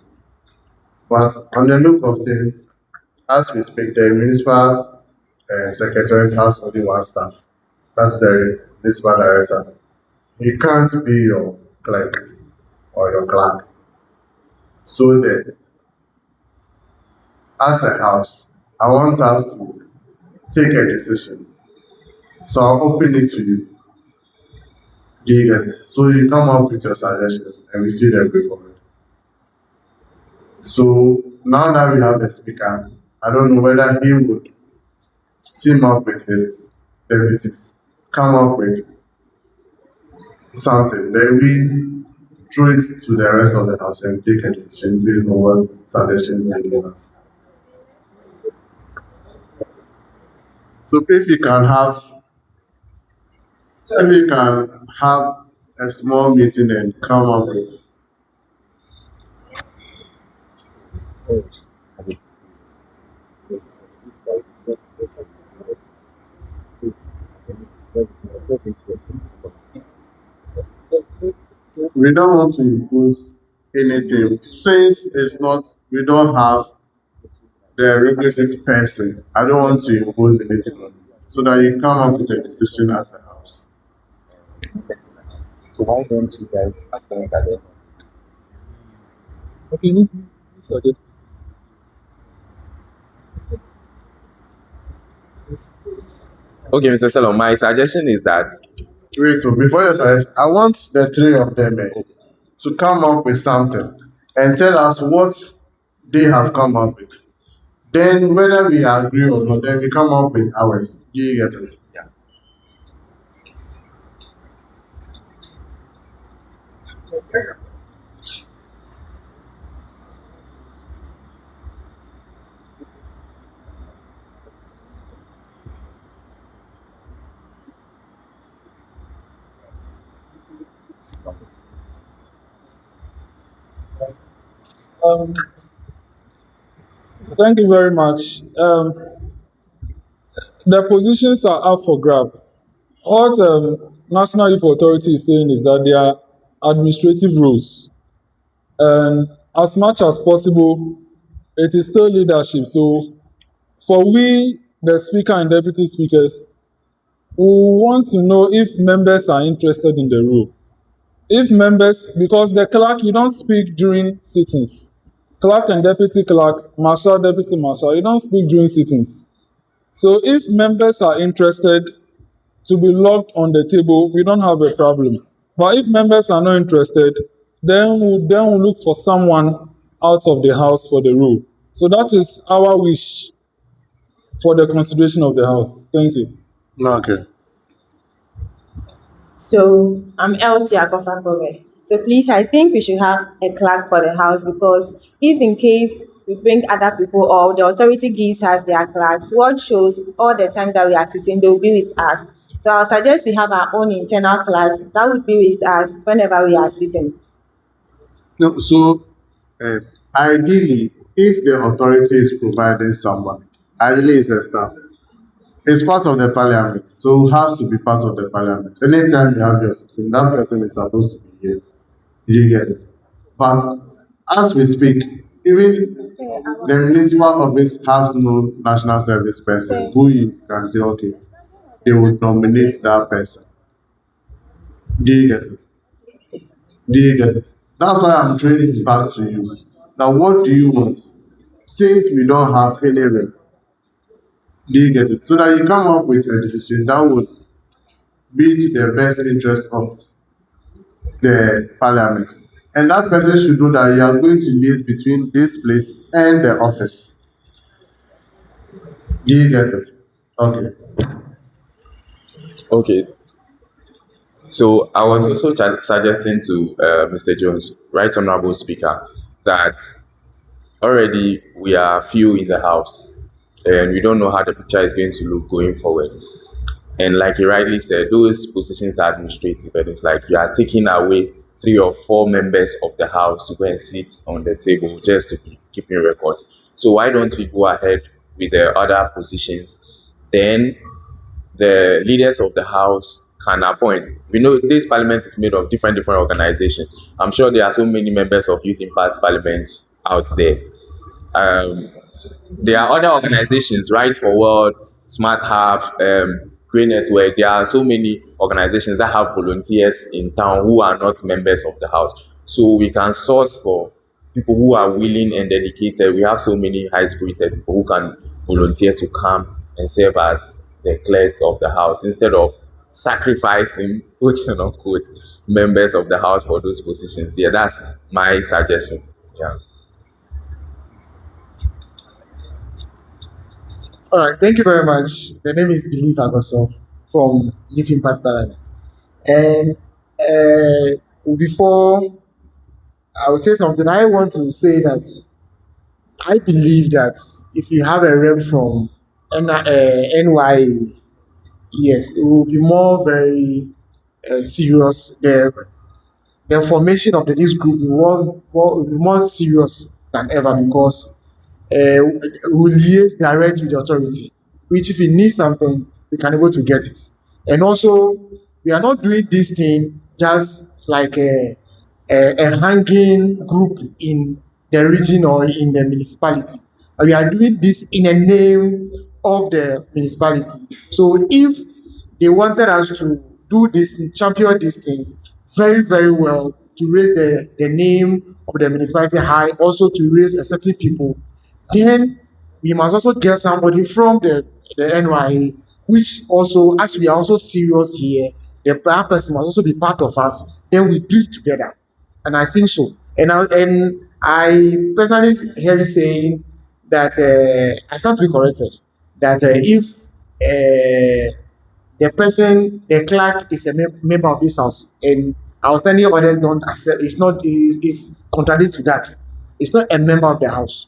But on the look of things, as we speak, the municipal secretariat has only one staff. That's the municipal director. He can't be your clerk or your clerk. So as a house, I want us to take a decision. So I'll open it to you. Do you get it? So you come up with your suggestions and we see them before it. So now that we have a speaker, I don't know whether he would team up with his deputies, come up with something. Then we throw it to the rest of the house and take a decision based on what suggestions they give us. So if you can have a small meeting and come up with we don't want to impose anything since it's not we don't have the requisite person. I don't want to impose anything on you so that you come up with a decision as a house. So why don't you guys think that then? Okay, we suggest. Okay, Mr. Salom, my suggestion is that Wait, so before you say, I want the three of them to come up with something and tell us what they have come up with. Then whether we agree or not, then we come up with ours. Do you get it? Yeah. Um, Thank you very much. The positions are up for grab. What National Youth Authority is saying is that they are administrative roles, and as much as possible, it is still leadership. So, for we, the speaker and deputy speakers, we want to know if members are interested in the role. If members, because the clerk, you don't speak during sittings. Clerk and deputy clerk, marshal, deputy marshal, you don't speak during sittings. So if members are interested to be logged on the table, we don't have a problem. But if members are not interested, then we'll look for someone out of the house for the role. So that is our wish for the consideration of the house. Thank you. Okay. So I'm Elsie Akofakove. So please, I think we should have a clerk for the house, because if in case we bring other people or the authority gives us their clerks, what shows all the time that we are sitting, they will be with us. So I suggest we have our own internal clerks that will be with us whenever we are sitting. No, so ideally, if the authority is providing someone, ideally it's a staff. It's part of the parliament, so it has to be part of the parliament. Anytime you have your sitting, that person is supposed to be here. You get it? But as we speak, even the municipal office has no national service person who you can say, okay, they would nominate that person. Do you get it? Do you get it? That's why I'm throwing it back to you. Now, what do you want? Since we don't have any rep, do you get it? So that you come up with a decision that would be to the best interest of the parliament. And that person should know that you are going to liaise between this place and the office. Do you get it? Okay. okay. So I was also suggesting to Mr. Jones, Right Honorable Speaker, that already we are few in the house, and we don't know how the picture is going to look going forward. And like he rightly said, those positions are administrative, and it's like you are taking away 3 or 4 members of the house to go and sit on the table just to be keeping records. So why don't we go ahead with the other positions? Then the leaders of the house can appoint. We know this parliament is made of different organizations. I'm sure there are so many members of youth impact parliaments out there. There are other organizations, Right for World, Smart Hub, Grey Network. There are so many organizations that have volunteers in town who are not members of the house. So we can source for people who are willing and dedicated. We have so many high-spirited people who can volunteer to come and serve as the clerk of the house instead of sacrificing, quote and unquote, members of the house for those positions. Yeah, that's my suggestion. Yeah. All right, thank you very much. The name is Believe Agoso from Youth Impact Parliament. And before I will say something, I want to say that I believe that if you have a rep from NY, yes, it will be more very serious. The formation of this group will be more serious than ever because we liaise direct with the authority, which if we need something, we can able to get it. And also, we are not doing this thing just like a hanging group in the region or in the municipality. We are doing this in the name of the municipality. So if they wanted us to do this, champion these things very, very well, to raise the name of the municipality high, also to raise a certain people, then we must also get somebody from the NYA, which also, as we are also serious here, the black person must also be part of us. Then we do it together, and I think so. And I personally hear you saying that I stand to be corrected that if the person, the clerk, is a member of this house, and outstanding others don't accept, it's not is contrary to that. It's not a member of the house.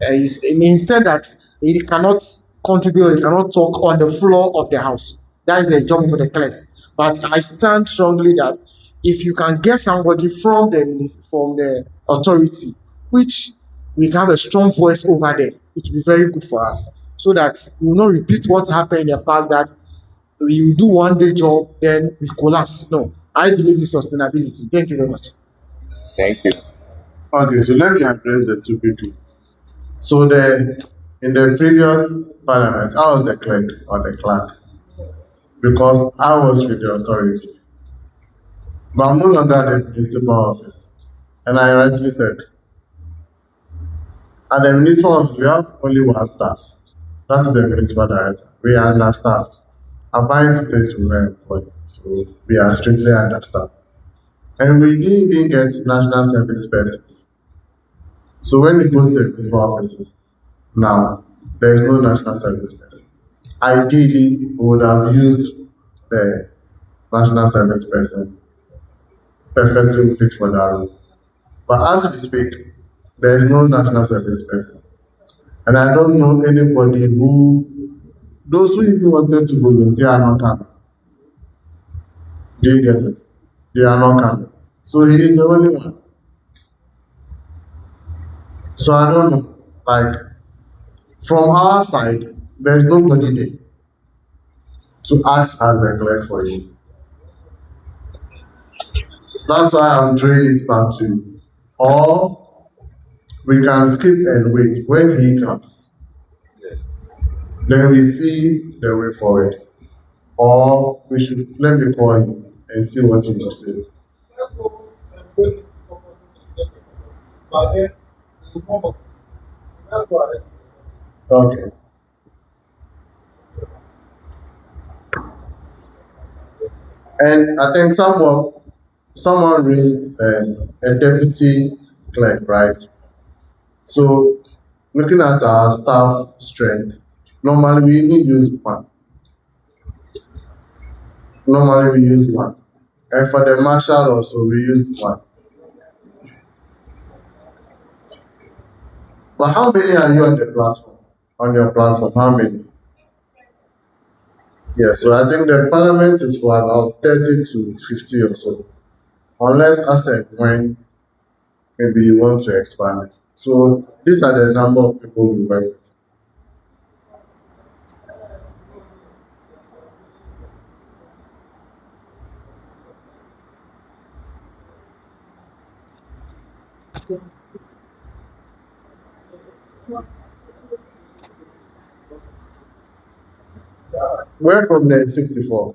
It means instead that he cannot contribute, he cannot talk on the floor of the house. That is the job for the clerk. But I stand strongly that if you can get somebody from the authority, which we can have a strong voice over there, it will be very good for us. So that we will not repeat what happened in the past that we will do one day job, then we collapse. No, I believe in sustainability. Thank you very much. Thank you. Okay, so let me address the two people. So in the previous parliament, I was the clerk or the clerk because I was with the authority. But I'm no longer the municipal office. And I rightly said, at the municipal office, we have only one staff. That is the municipal director. We are understaffed. Applying to say we were employed, so we are strictly understaffed. And we didn't even get national service persons. So when we go to the municipal offices, now there is no national service person. Ideally, we would have used the national service person perfectly fit for that role. But as we speak, there is no national service person. And I don't know anybody those who even wanted to volunteer are not coming. Do you get it? They are not coming. So he is the only one. So I don't know. Like, from our side, there's nobody there to act as the clerk for you. That's why I'm throwing it back to you. Or we can skip and wait when he comes. Then we see the way forward. Or we should let me call him and see what he will say. Okay. And I think someone raised a deputy clerk, right? So looking at our staff strength, normally we only use one. Normally we use one. And for the marshal also we use one. But how many are you on the platform? On your platform, how many? Yeah, so I think the parliament is for about 30 to 50 or so. Unless as and when maybe you want to expand it. So these are the number of people we work with. We're from the 64.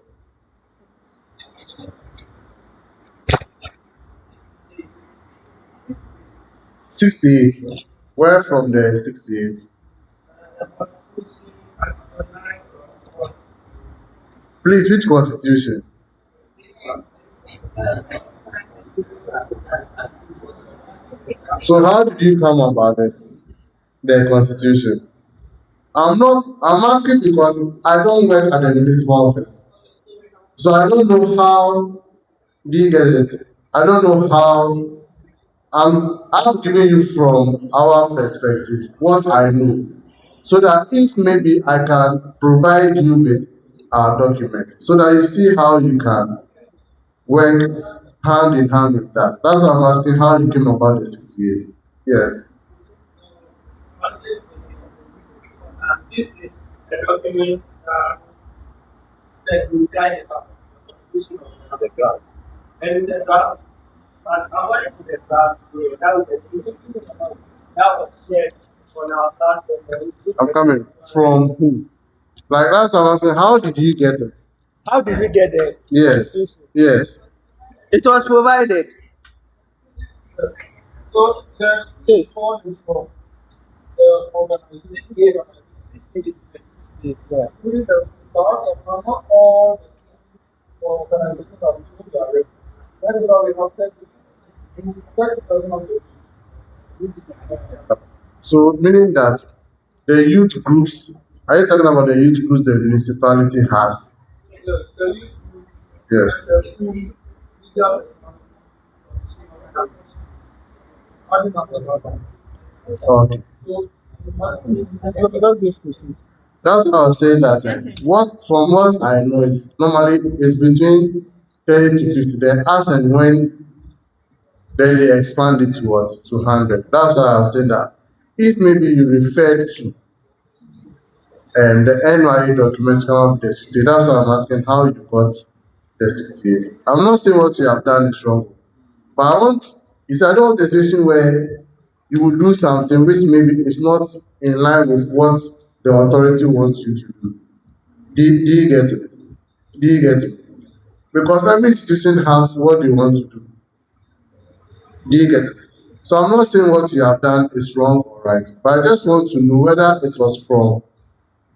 68. Where from the 68? Please, which constitution? So how did you come about this? The constitution. I'm asking because I don't work at the municipal office. So I don't know how do you get it? I don't know how I'm giving you from our perspective what I know. So that if maybe I can provide you with our document so that you see how you can work hand in hand with that. That's why I'm asking how you came about the 68. Yes. This is the document that will guide the constitution of the draft. And it's a draft. But according to the draft, that was shared on our platform. I'm coming. From who? Like that's what I'm asking. How did you get it? How did we get there? Yes. Yes. It was provided. So the phone is from the organization gave us Yeah. during the stars of not all the organizations are being direct. That is how we have in 30,000 of the So meaning that the youth groups, are you talking about the youth groups the municipality has? Yes. the schools, legal, Okay. that's this person. That's why I was saying that what from what I know is normally it's between 30 to 50. Then as and when then they expand it to what? To 100. That's why I was saying that if maybe you refer to the NYA document come up with the 60, that's why I'm asking how you got the 68. I'm not saying what you have done is wrong, but I want you said I don't want a situation where you will do something which maybe is not in line with what the authority wants you to do. Do you get it? Do you get it? Because every institution has what they want to do. Do you get it? So I'm not saying what you have done is wrong or right, but I just want to know whether it was from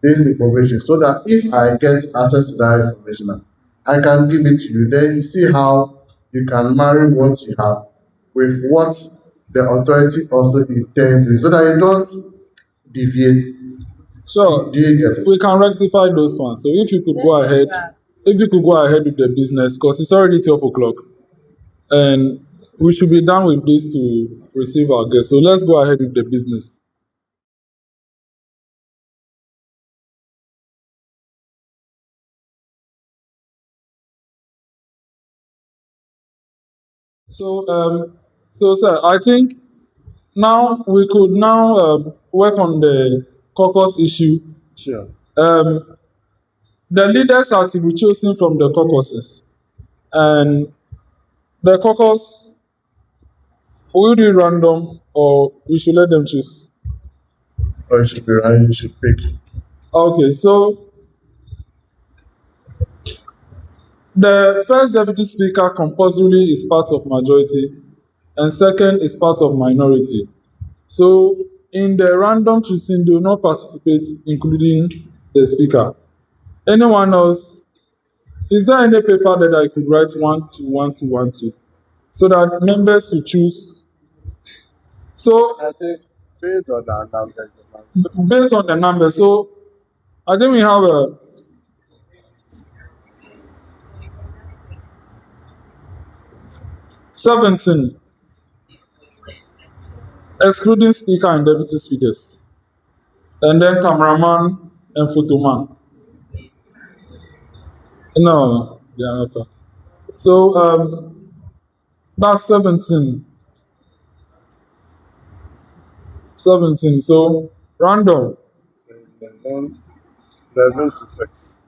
this information so that if I get access to that information, I can give it to you. Then you see how you can marry what you have with what the authority also intends to, so that you don't deviate. So Do you get it? we can rectify those ones. So if you could go ahead, with the business, because it's already 12 o'clock, and we should be done with this to receive our guests. So let's go ahead with the business. So, sir, I think now we could work on the caucus issue. Sure. The leaders are to be chosen from the caucuses, and the caucus will do random, or we should let them choose. Or it should be right, you should pick. Okay, so the first deputy speaker compulsorily is part of majority, and second is part of minority. So in the random choosing, they will not participate, including the speaker. Anyone else? Is there any paper that I could write 1 2 1 2 1 2 so that members will choose? So I think based on the numbers. based on the numbers, so I think we have a 17, excluding speaker and deputy speakers, and then cameraman and photoman. No, they are not. So that's 17. 17. So random. 11 to 6.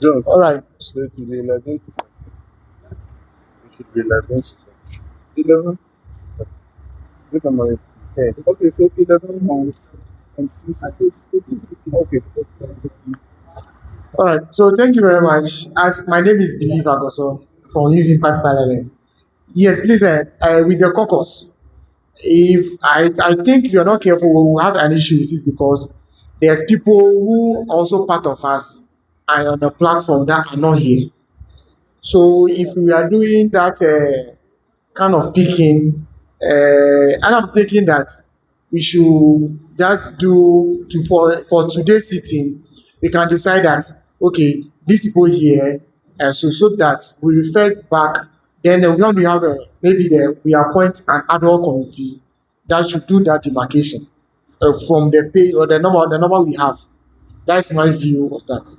John, All right. so it will be 11 to 6. It should be 11 to 6. 11. Look at my head. Okay, so 11 months and 6. Okay. All right. So thank you very much. As my name is Billy Fagoso from Youth Impact Parliament. Yes, please, with the caucus. If I think if you're not careful, we will have an issue with this because there's people who also part of us are on the platform that are not here. So if we are doing that kind of picking, and I'm thinking that we should just do to for today's sitting, we can decide that okay, these people here, and so that we refer back. Then when we have maybe we appoint an ad hoc committee that should do that demarcation from the pay or the number we have. That's my view of that.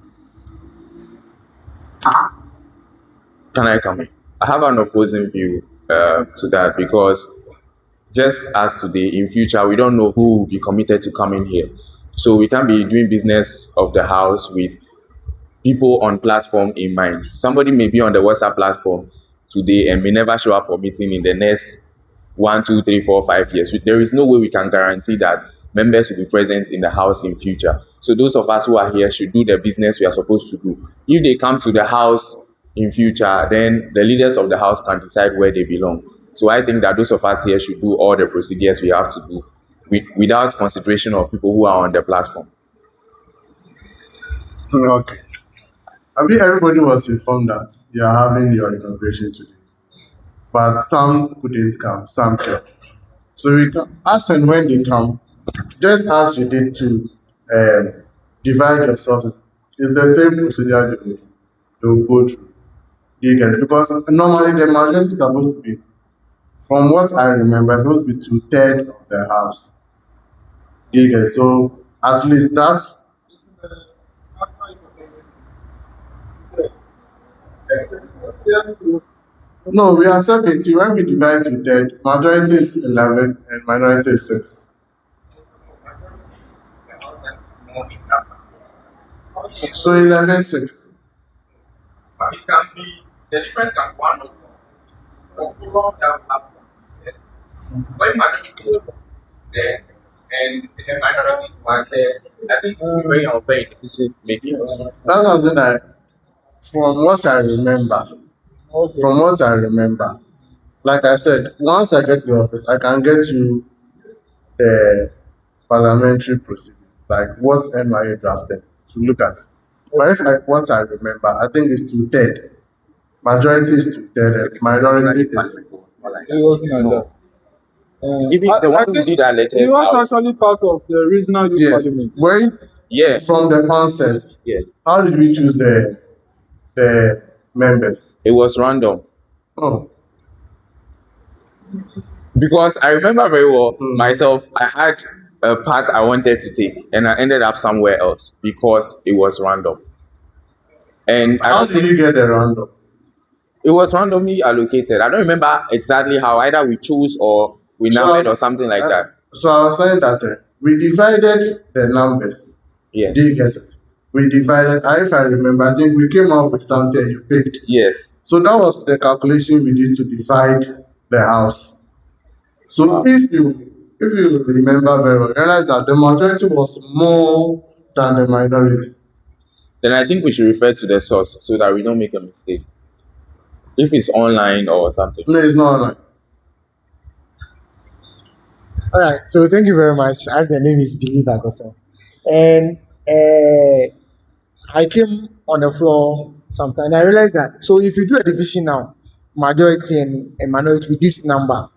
Can I come in? I have an opposing view to that because just as today, in future, we don't know who will be committed to coming here. So we can't be doing business of the house with people on platform in mind. Somebody may be on the WhatsApp platform today and may never show up for meeting in the next 1, 2, 3, 4, 5 years. There is no way we can guarantee that members will be present in the house in future. So those of us who are here should do the business we are supposed to do. If they come to the house in future, then the leaders of the house can decide where they belong. So I think that those of us here should do all the procedures we have to do without consideration of people who are on the platform. Okay. I think everybody was informed that you are having your inauguration today, but some couldn't come, some came. So we can, as and when they come, just as you did to divide yourself, it's the same procedure they will go through. You get it? Because normally the majority is supposed to be, from what I remember, it's supposed to be 2/3 of the house. You get it? So at least that's no, we are 70. When we divide to 10, majority is 11 and minority is 6. So 11, 6. But it can be, the difference can be one or people that have when majority is there and the minority is one there, I think it's very unfair decision making. That's something from what I remember, from what I remember, like I said, once I get to the office, I can get you the parliamentary procedure, like what MIA drafted to look at. But what I remember, I think it's 2/3. Majority is 2/3, minority is. It wasn't like that. Even the one who did that letter It was out. actually part of the regional youth Yes. parliament. When Yes. from the onset, Yes. how did we choose the members? It was random. Oh, Because I remember very well Mm. myself, I had a path I wanted to take and I ended up somewhere else because it was random. And I how don't did you think get the random? it was randomly allocated. I don't remember exactly how, either we chose or we So, numbered or something like that. So I was saying that we divided the numbers. Yes. Did you get it? We divided, and if I remember, I think we came up with something you picked. Yes. So that was the calculation we did to divide the house. So if you remember very well, realize that the majority was more than the minority. Then I think we should refer to the source so that we don't make a mistake. If it's online or something. No, it's not online. All right. So thank you very much. As the name is Believer also, and I came on the floor sometime and I realized that so if you do a division now, majority and minority with this number,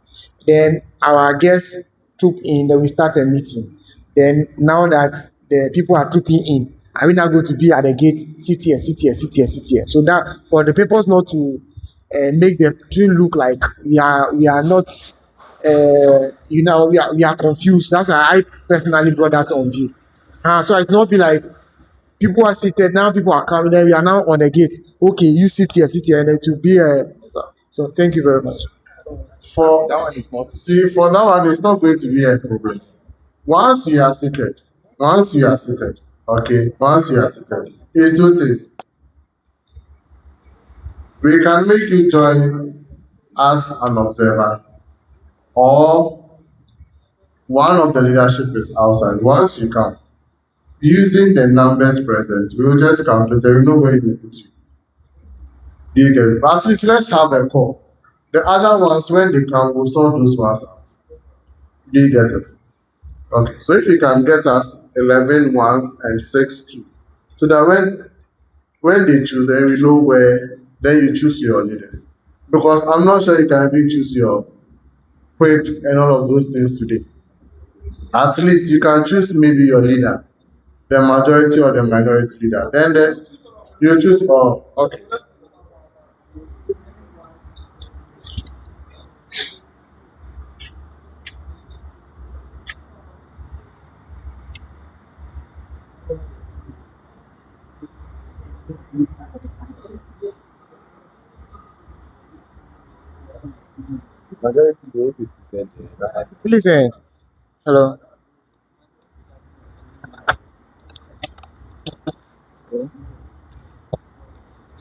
then our guests took in, then we start a meeting. Then now that the people are trooping in, are we now going to be at the gate, sit here, sit here, sit here, sit here? So that for the papers not to make the thing look like we are not we are confused. That's why I personally brought that on view. So it not be like people are seated now, people are coming, then we are now on the gate. Okay, you sit here, and then to be so thank you very much. For That one is not. see, for that one, it's not going to be a problem. Once you are seated, okay, once you are seated, it's 2 things. We can make you join as an observer, or one of the leadership is outside. Once you come, using the numbers present, we will just calculate and we know where you put you. You get it? But at least let's have a call. The other ones, when they come, we'll sort those ones out. Do you get it? Okay, so if you can get us 11 ones and 6 2, so that when they choose, then we know where, then you choose your leaders. Because I'm not sure you can even choose your whips and all of those things today. At least you can choose maybe your leader, the majority or the minority leader. Then you choose all. Okay. Please, hello.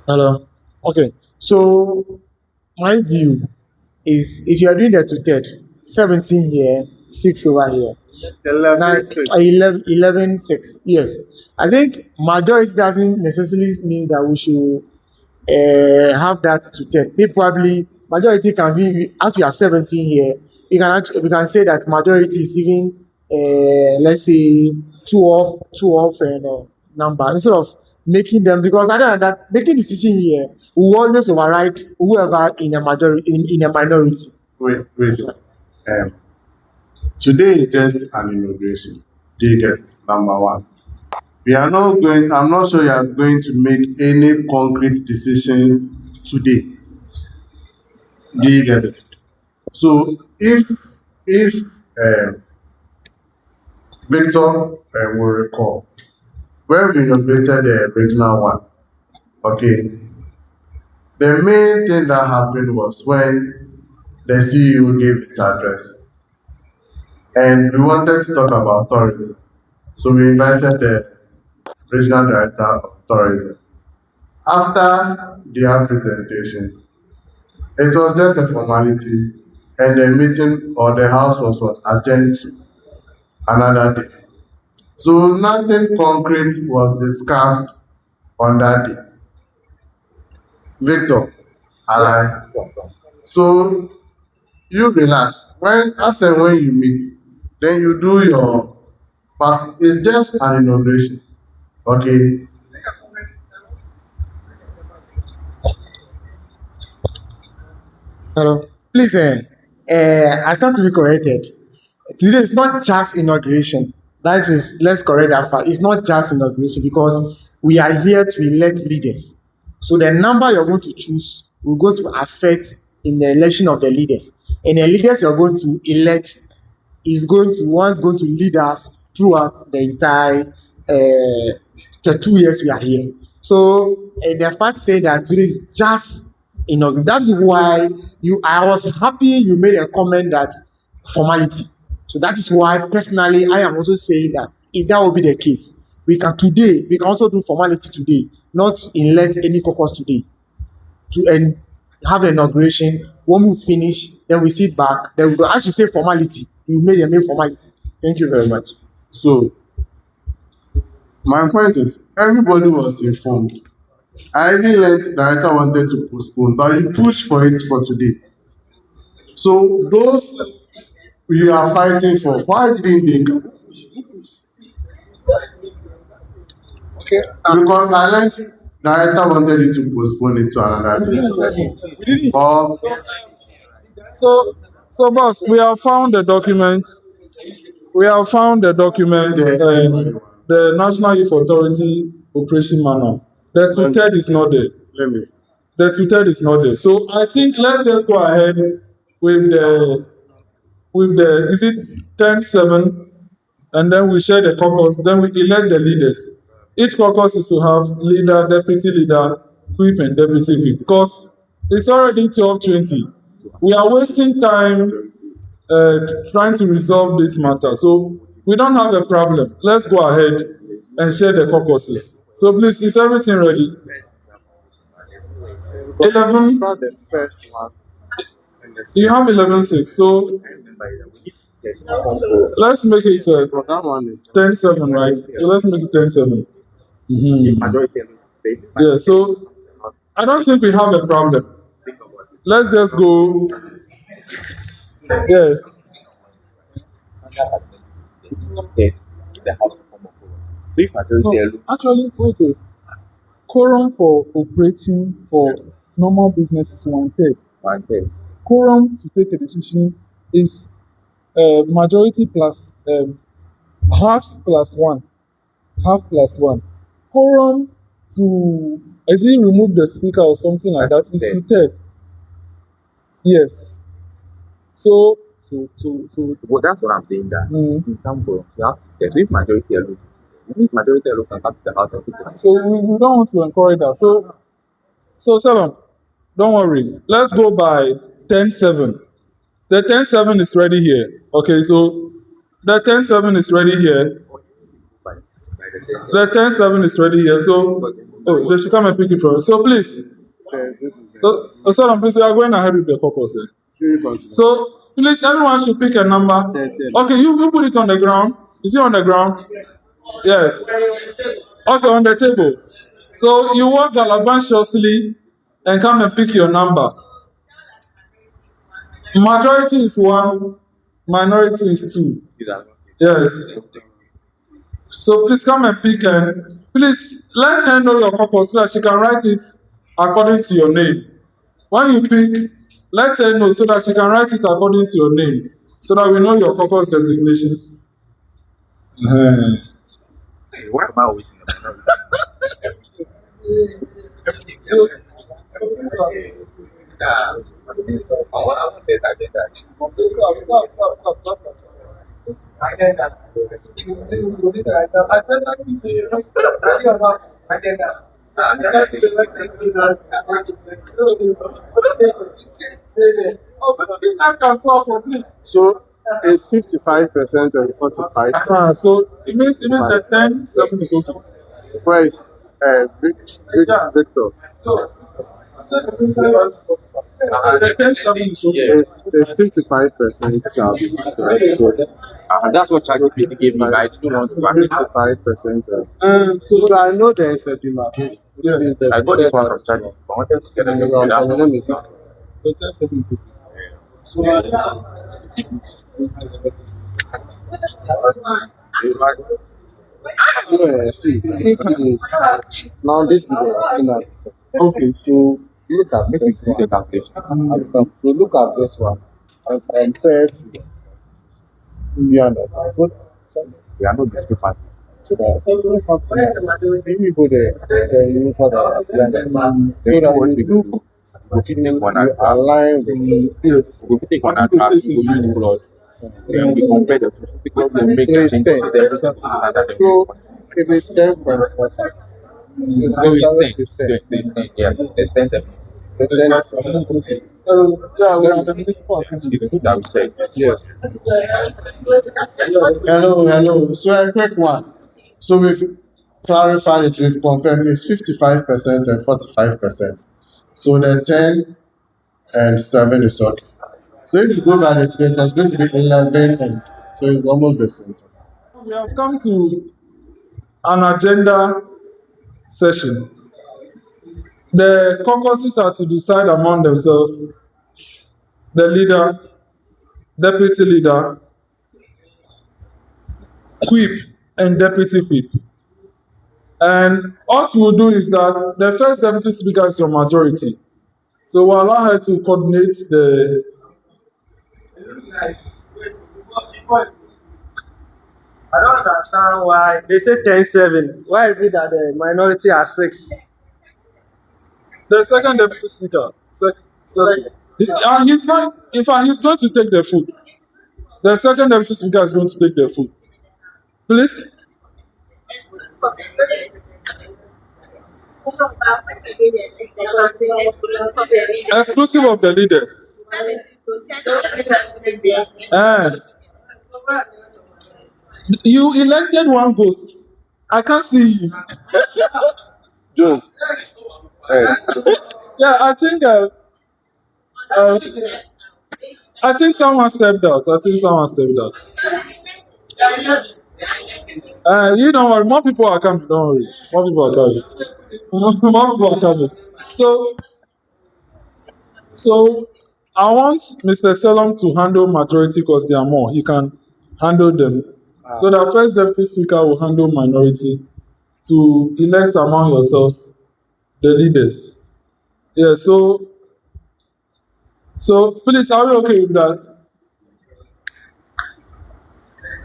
Hello. Okay. So my view is if you are doing the two-third, 17 here, 6 over here. 11, 6. 11, 6. Yes. I think majority doesn't necessarily mean that we should have that to 10. Maybe probably majority can be, as we are 17 here, we can say that majority is even, let's say, two off and number, instead of making them, because other than that, making decision here will always override whoever in a majority, in a minority. Wait. Today is just an inauguration. Do you get it? Number one. I'm not sure you are going to make any concrete decisions today. Do you get it? So if Victor will recall, when we inaugurated the original one, okay, the main thing that happened was when the CEO gave his address, and we wanted to talk about tourism. So we invited the regional director of tourism. After their presentations, it was just a formality, and the meeting or the house was adjourned to another day. So nothing concrete was discussed on that day. Victor, alright. So you relax. As and when you meet, then you do your part. It's just an inauguration. Okay. Hello. Please, I stand to be corrected. Today is not just inauguration. Let's correct that fact. It's not just inauguration because we are here to elect leaders. So the number you're going to choose will go to affect in the election of the leaders. And the leaders you're going to elect is going to lead us throughout the entire the 2 years we are here. So the fact say that today is just inauguration. That's why I was happy you made a comment that formality. So that is why personally I am also saying that if that will be the case, we can also do formality today, not elect any caucus today. To have an inauguration. When we finish, then we sit back. Then we go, as you say, formality. You made a main formality. Thank you very much. So my point is, everybody was informed. I even learned director wanted to postpone, but he pushed for it for today. So those you are fighting for, why didn't they come? Okay. Because I learned director wanted it to postpone it to another day. Or So boss, we have found the document. The National Youth Authority Operation Manual. The two-third is not there. let me The two-third is not there. So I think let's just go ahead with the is it 10-7, and then we share the caucus, then we elect the leaders. Each caucus is to have leader, deputy leader, whip, and deputy whip. Because it's already 12:20. We are wasting time trying to resolve this matter. So we don't have a problem. Let's go ahead and share the caucuses. So please, is everything ready? 11. the first one. You have 11-6. So let's make it That one is 10-7, right? So let's make it 10-7. Yeah, so I don't think we have a problem. let's just go. Yes. No, actually, wait. Quorum for operating for normal business is 1/3. 1/3. Quorum to take a decision is majority plus half plus one. Half plus one. Quorum to actually remove the speaker or something like that is 2/3. Yes. So. Well, that's what I'm saying. That in some forums, you have to get if majority alone. If majority alone can come to the house of people. So we don't want to encourage that. So Salom, don't worry. Let's go by 10-7. The 10-7 is ready here. Okay, so the 10-7 is ready here. The 10-7 is ready here. So they should come and pick it from us. So please. So Salom, please, we are going ahead with the caucus. So please, everyone should pick a number. Okay, you put it on the ground. Is it on the ground? Yes. Okay, on the table. So you walk gallivantously and come and pick your number. Majority is 1, minority is 2. Yes. So please come and pick and please let her know your caucus so that she can write it according to your name. When you pick, let her know so that she can write it according to your name, so that we know your caucus designations. Why am I always in the So it's 55% and 45. So it means the 10-7 is okay. Where is Victor? The 10-7 is okay. It's 55% sharp. That's what ChatGPT gave me. I didn't want to. 55%. So I know there is a demarcation. I got this one from ChatGPT. I wanted to get a new one. The 10-7 is See, if you now this video, okay, so look at this one. So look at this one and compare to you understand. So We are not discrepancy. so that if you go there, you look at the so that What we you do, we should take one and align with yes. we take one and pass, we use blood. Then we compare the two. Because we make So it's changes 10. to everything and that So if it's 10.45, no, it's 10. Yeah, it's 10-7. Yeah, we are the municipal assembly. It's good that we said. Yes. Hello. So a quick one. So we've clarified it, we've confirmed it's 55% and 45%. So the 10 and 7 is okay. So if you go by the data, it's going to be 11 and so it's almost the same. We have come to an agenda session. The caucuses are to decide among themselves the leader, deputy leader, whip, and deputy whip. And what we'll do is that the first deputy speaker is your majority. So we'll allow her to coordinate the. I don't understand why they say 10-7. Why is it that the minority are 6? The second deputy speaker. He's not. In fact, he's going to take the food. The second deputy speaker is going to take the food. Please. Exclusive of the leaders. You elected one ghost. I can't see you. Jones. Yeah, I think someone stepped out. You don't worry. More people are coming. Don't worry. More people are coming. More people are coming. So So I want Mr. Salom to handle majority because there are more. He can handle them. So the first deputy speaker will handle minority to elect among yourselves the leaders. Yeah, so please, are we okay with that?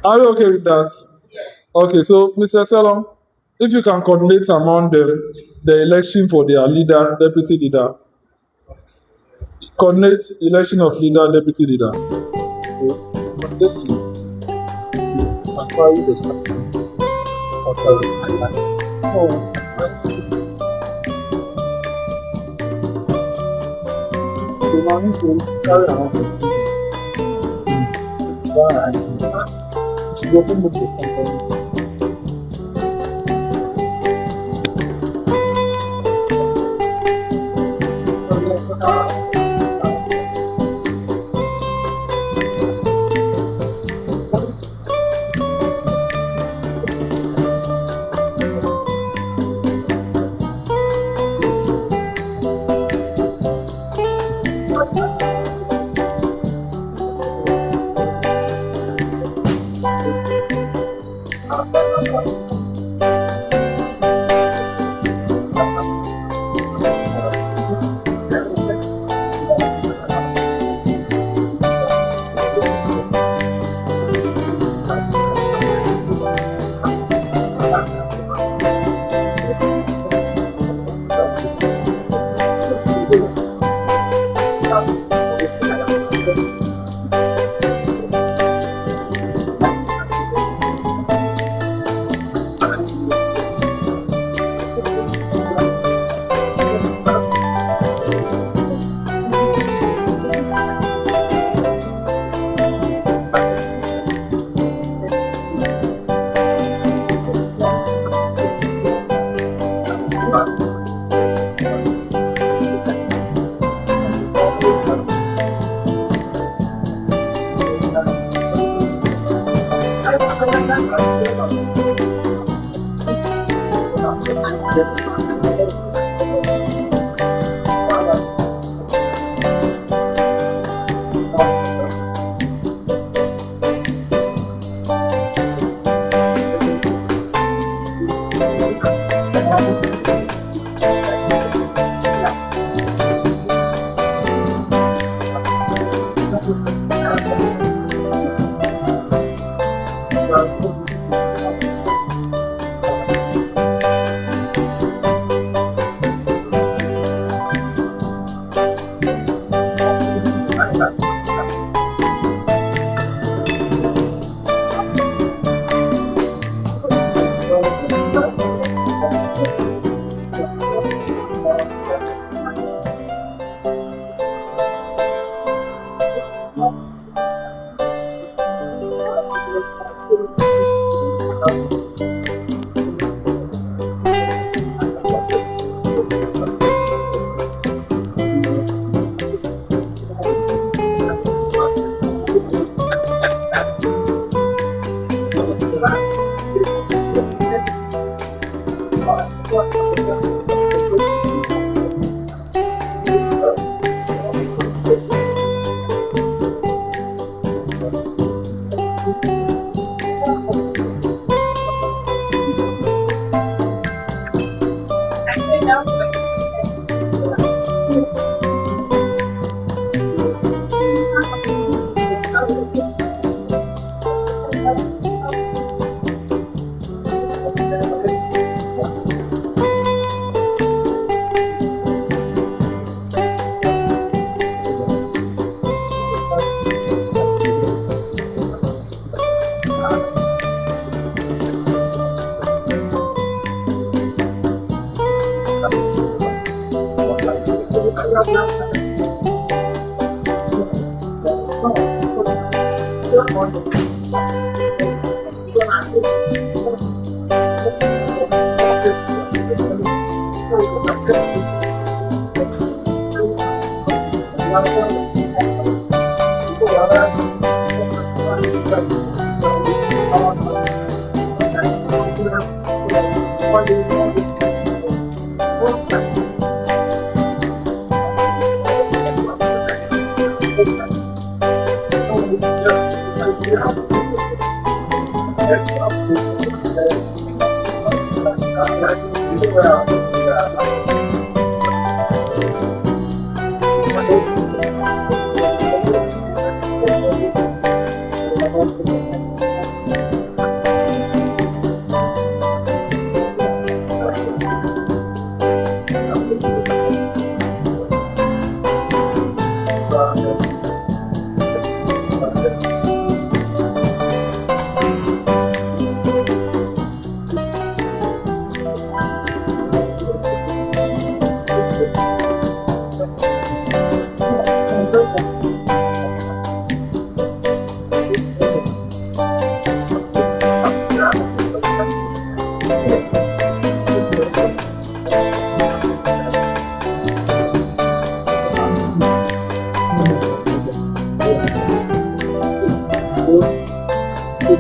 Are we okay with that? Okay, so Mr. Salom, if you can coordinate among them the election for their leader, deputy leader. Coordinate election of leader, deputy leader. So this is actually the starting. So now need to carry around the should open book this time.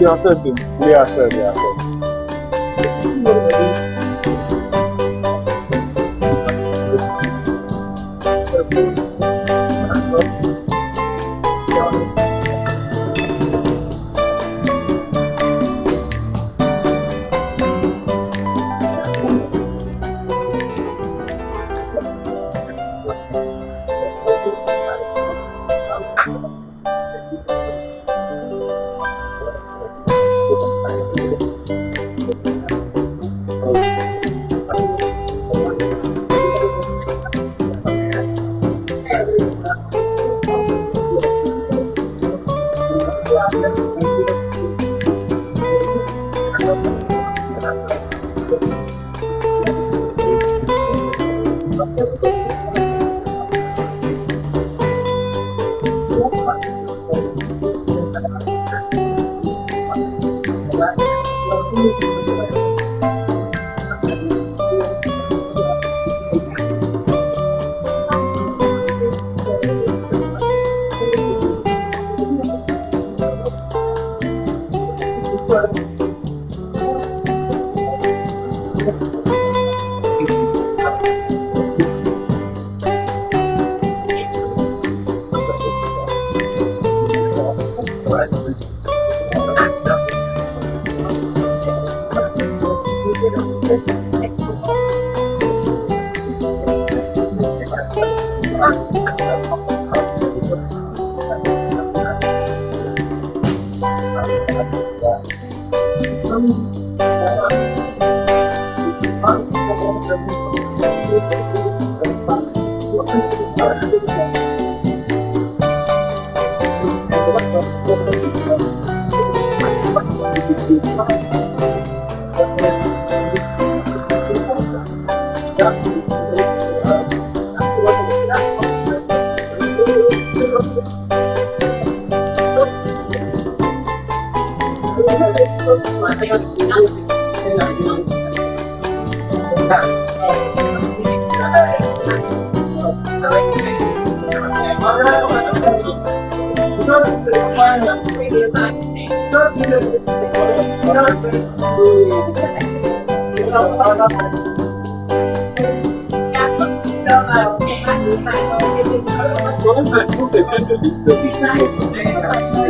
They are certain. They are said, they are said.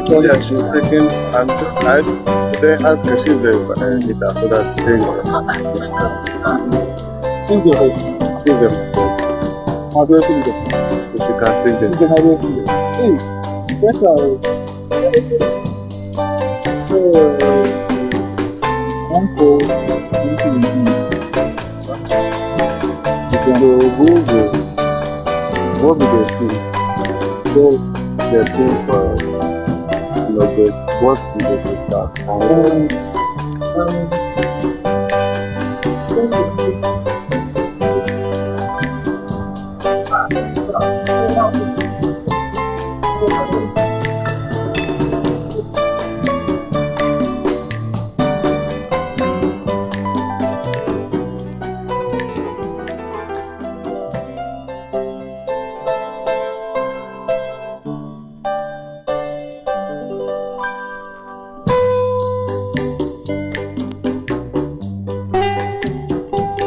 Actually, I should taken and then ask her she's the leader so that they Since the head, she's the how do I think that? so she can take them. How do I think that? Hey, that's our uncle. So Google, what do they do? So they're doing for what do they start?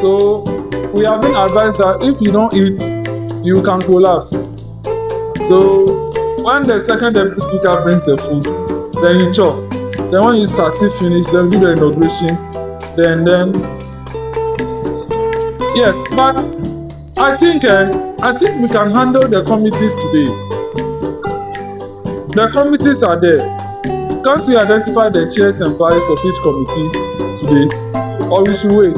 So we have been advised that if you don't eat, you can collapse. So when the second deputy speaker brings the food, then you chop. Then when you start it finish, then do the inauguration. Then yes, but I think we can handle the committees today. The committees are there. Can't we identify the chairs and vice of each committee today? Or we should wait?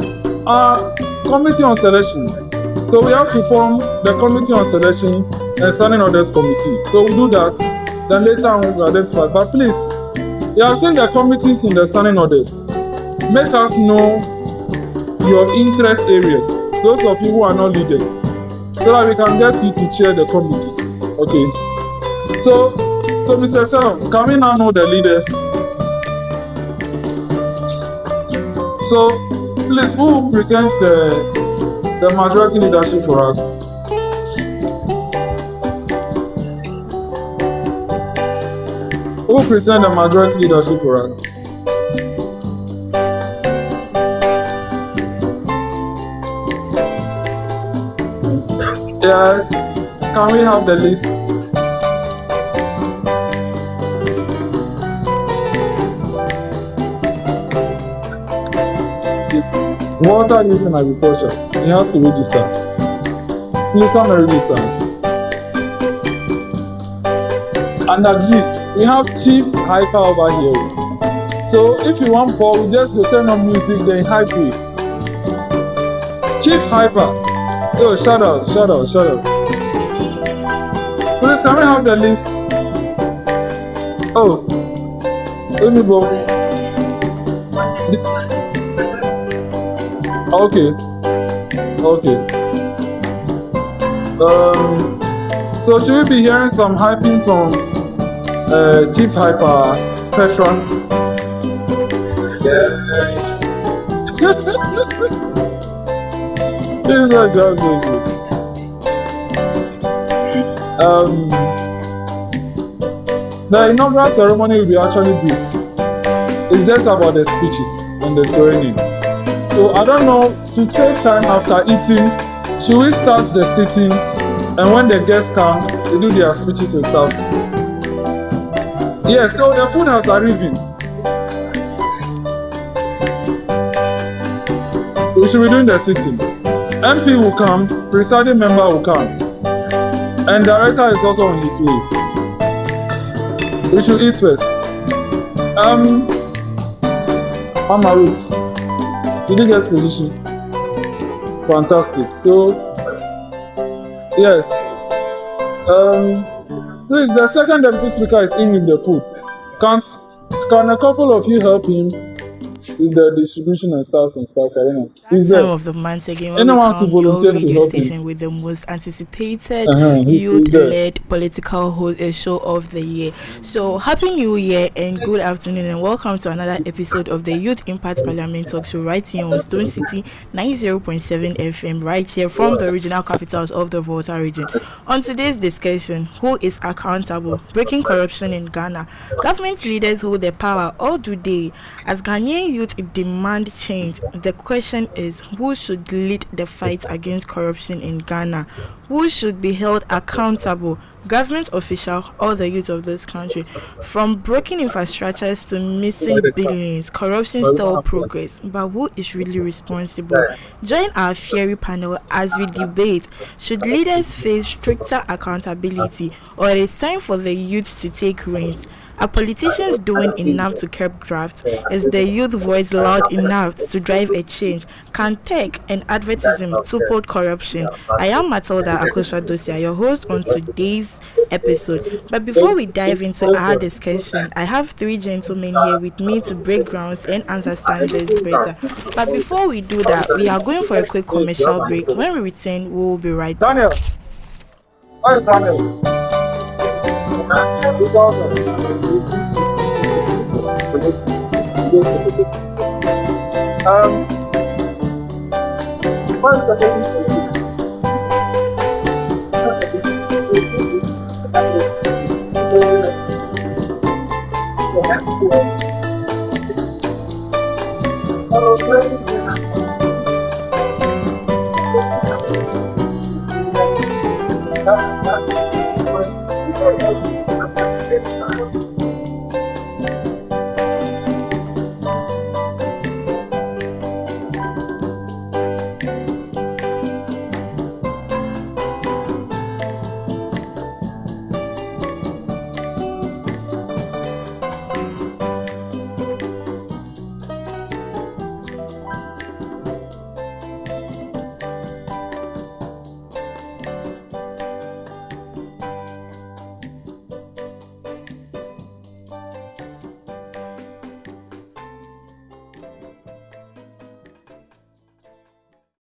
Committee on selection. So we have to form the committee on selection and standing orders committee. So we do that, then later on we'll identify. But please, you have seen the committees in the standing orders. Make us know your interest areas, those of you who are not leaders, so that we can get you to chair the committees. Okay. So Mr. Selam, can we now know the leaders? So please, who presents the majority leadership for us? Who presents the majority leadership for us? Yes. Can we have the list? Volta is in agriculture. He has to register. Please come and register. And agree. We have Chief Hyper over here. So if you want Paul, we just go turn on music, then hype it. Chief Hyper. Yo, shout out. Please, can we have the list? Oh, let me go. Okay. So should we be hearing some hyping from Chief Hyper Petron? This is just good. The inaugural ceremony will be actually brief. It's just about the speeches and the swearing in. So I don't know, to save time after eating, should we start the sitting, and when the guests come, they do their speeches and stuff? Yes, so the food has arrived. We should be doing the sitting. MP will come, presiding member will come, and director is also on his way. We should eat first. Mama Roots, did you get position? Fantastic. So, yes. Please, the second deputy speaker is in with the food. Can a couple of you help him with the distribution and stuff? I don't know. That time of the month again, when anyone we to come your volunteer to radio help station him? with the most anticipated He's youth-led political show of the year. So, happy New Year and good afternoon, and welcome to another episode of the Youth Impact Parliament Talk Show right here on Stone City 90.7 FM, right here from the regional capitals of the Volta region. On today's discussion, who is accountable? Breaking corruption in Ghana. Government leaders hold the power, or do they? As Ghanaian youth demand change, the question is, who should lead the fight against corruption in Ghana? Who should be held accountable? Government official or the youth of this country? From broken infrastructures to missing billions, corruption still progress, but who is really responsible? Join our fiery panel as we debate, should leaders face stricter accountability, or it is time for the youth to take reins? Are politicians doing enough to curb graft? Is the youth voice loud enough to drive a change? Can tech and advertising support corruption? I am Matilda Akosha-Dosia, your host on today's episode. But before we dive into our discussion, I have three gentlemen here with me to break grounds and understand this better. But before we do that, we are going for a quick commercial break. When we return, we will be right back. Daniel! Where is Daniel?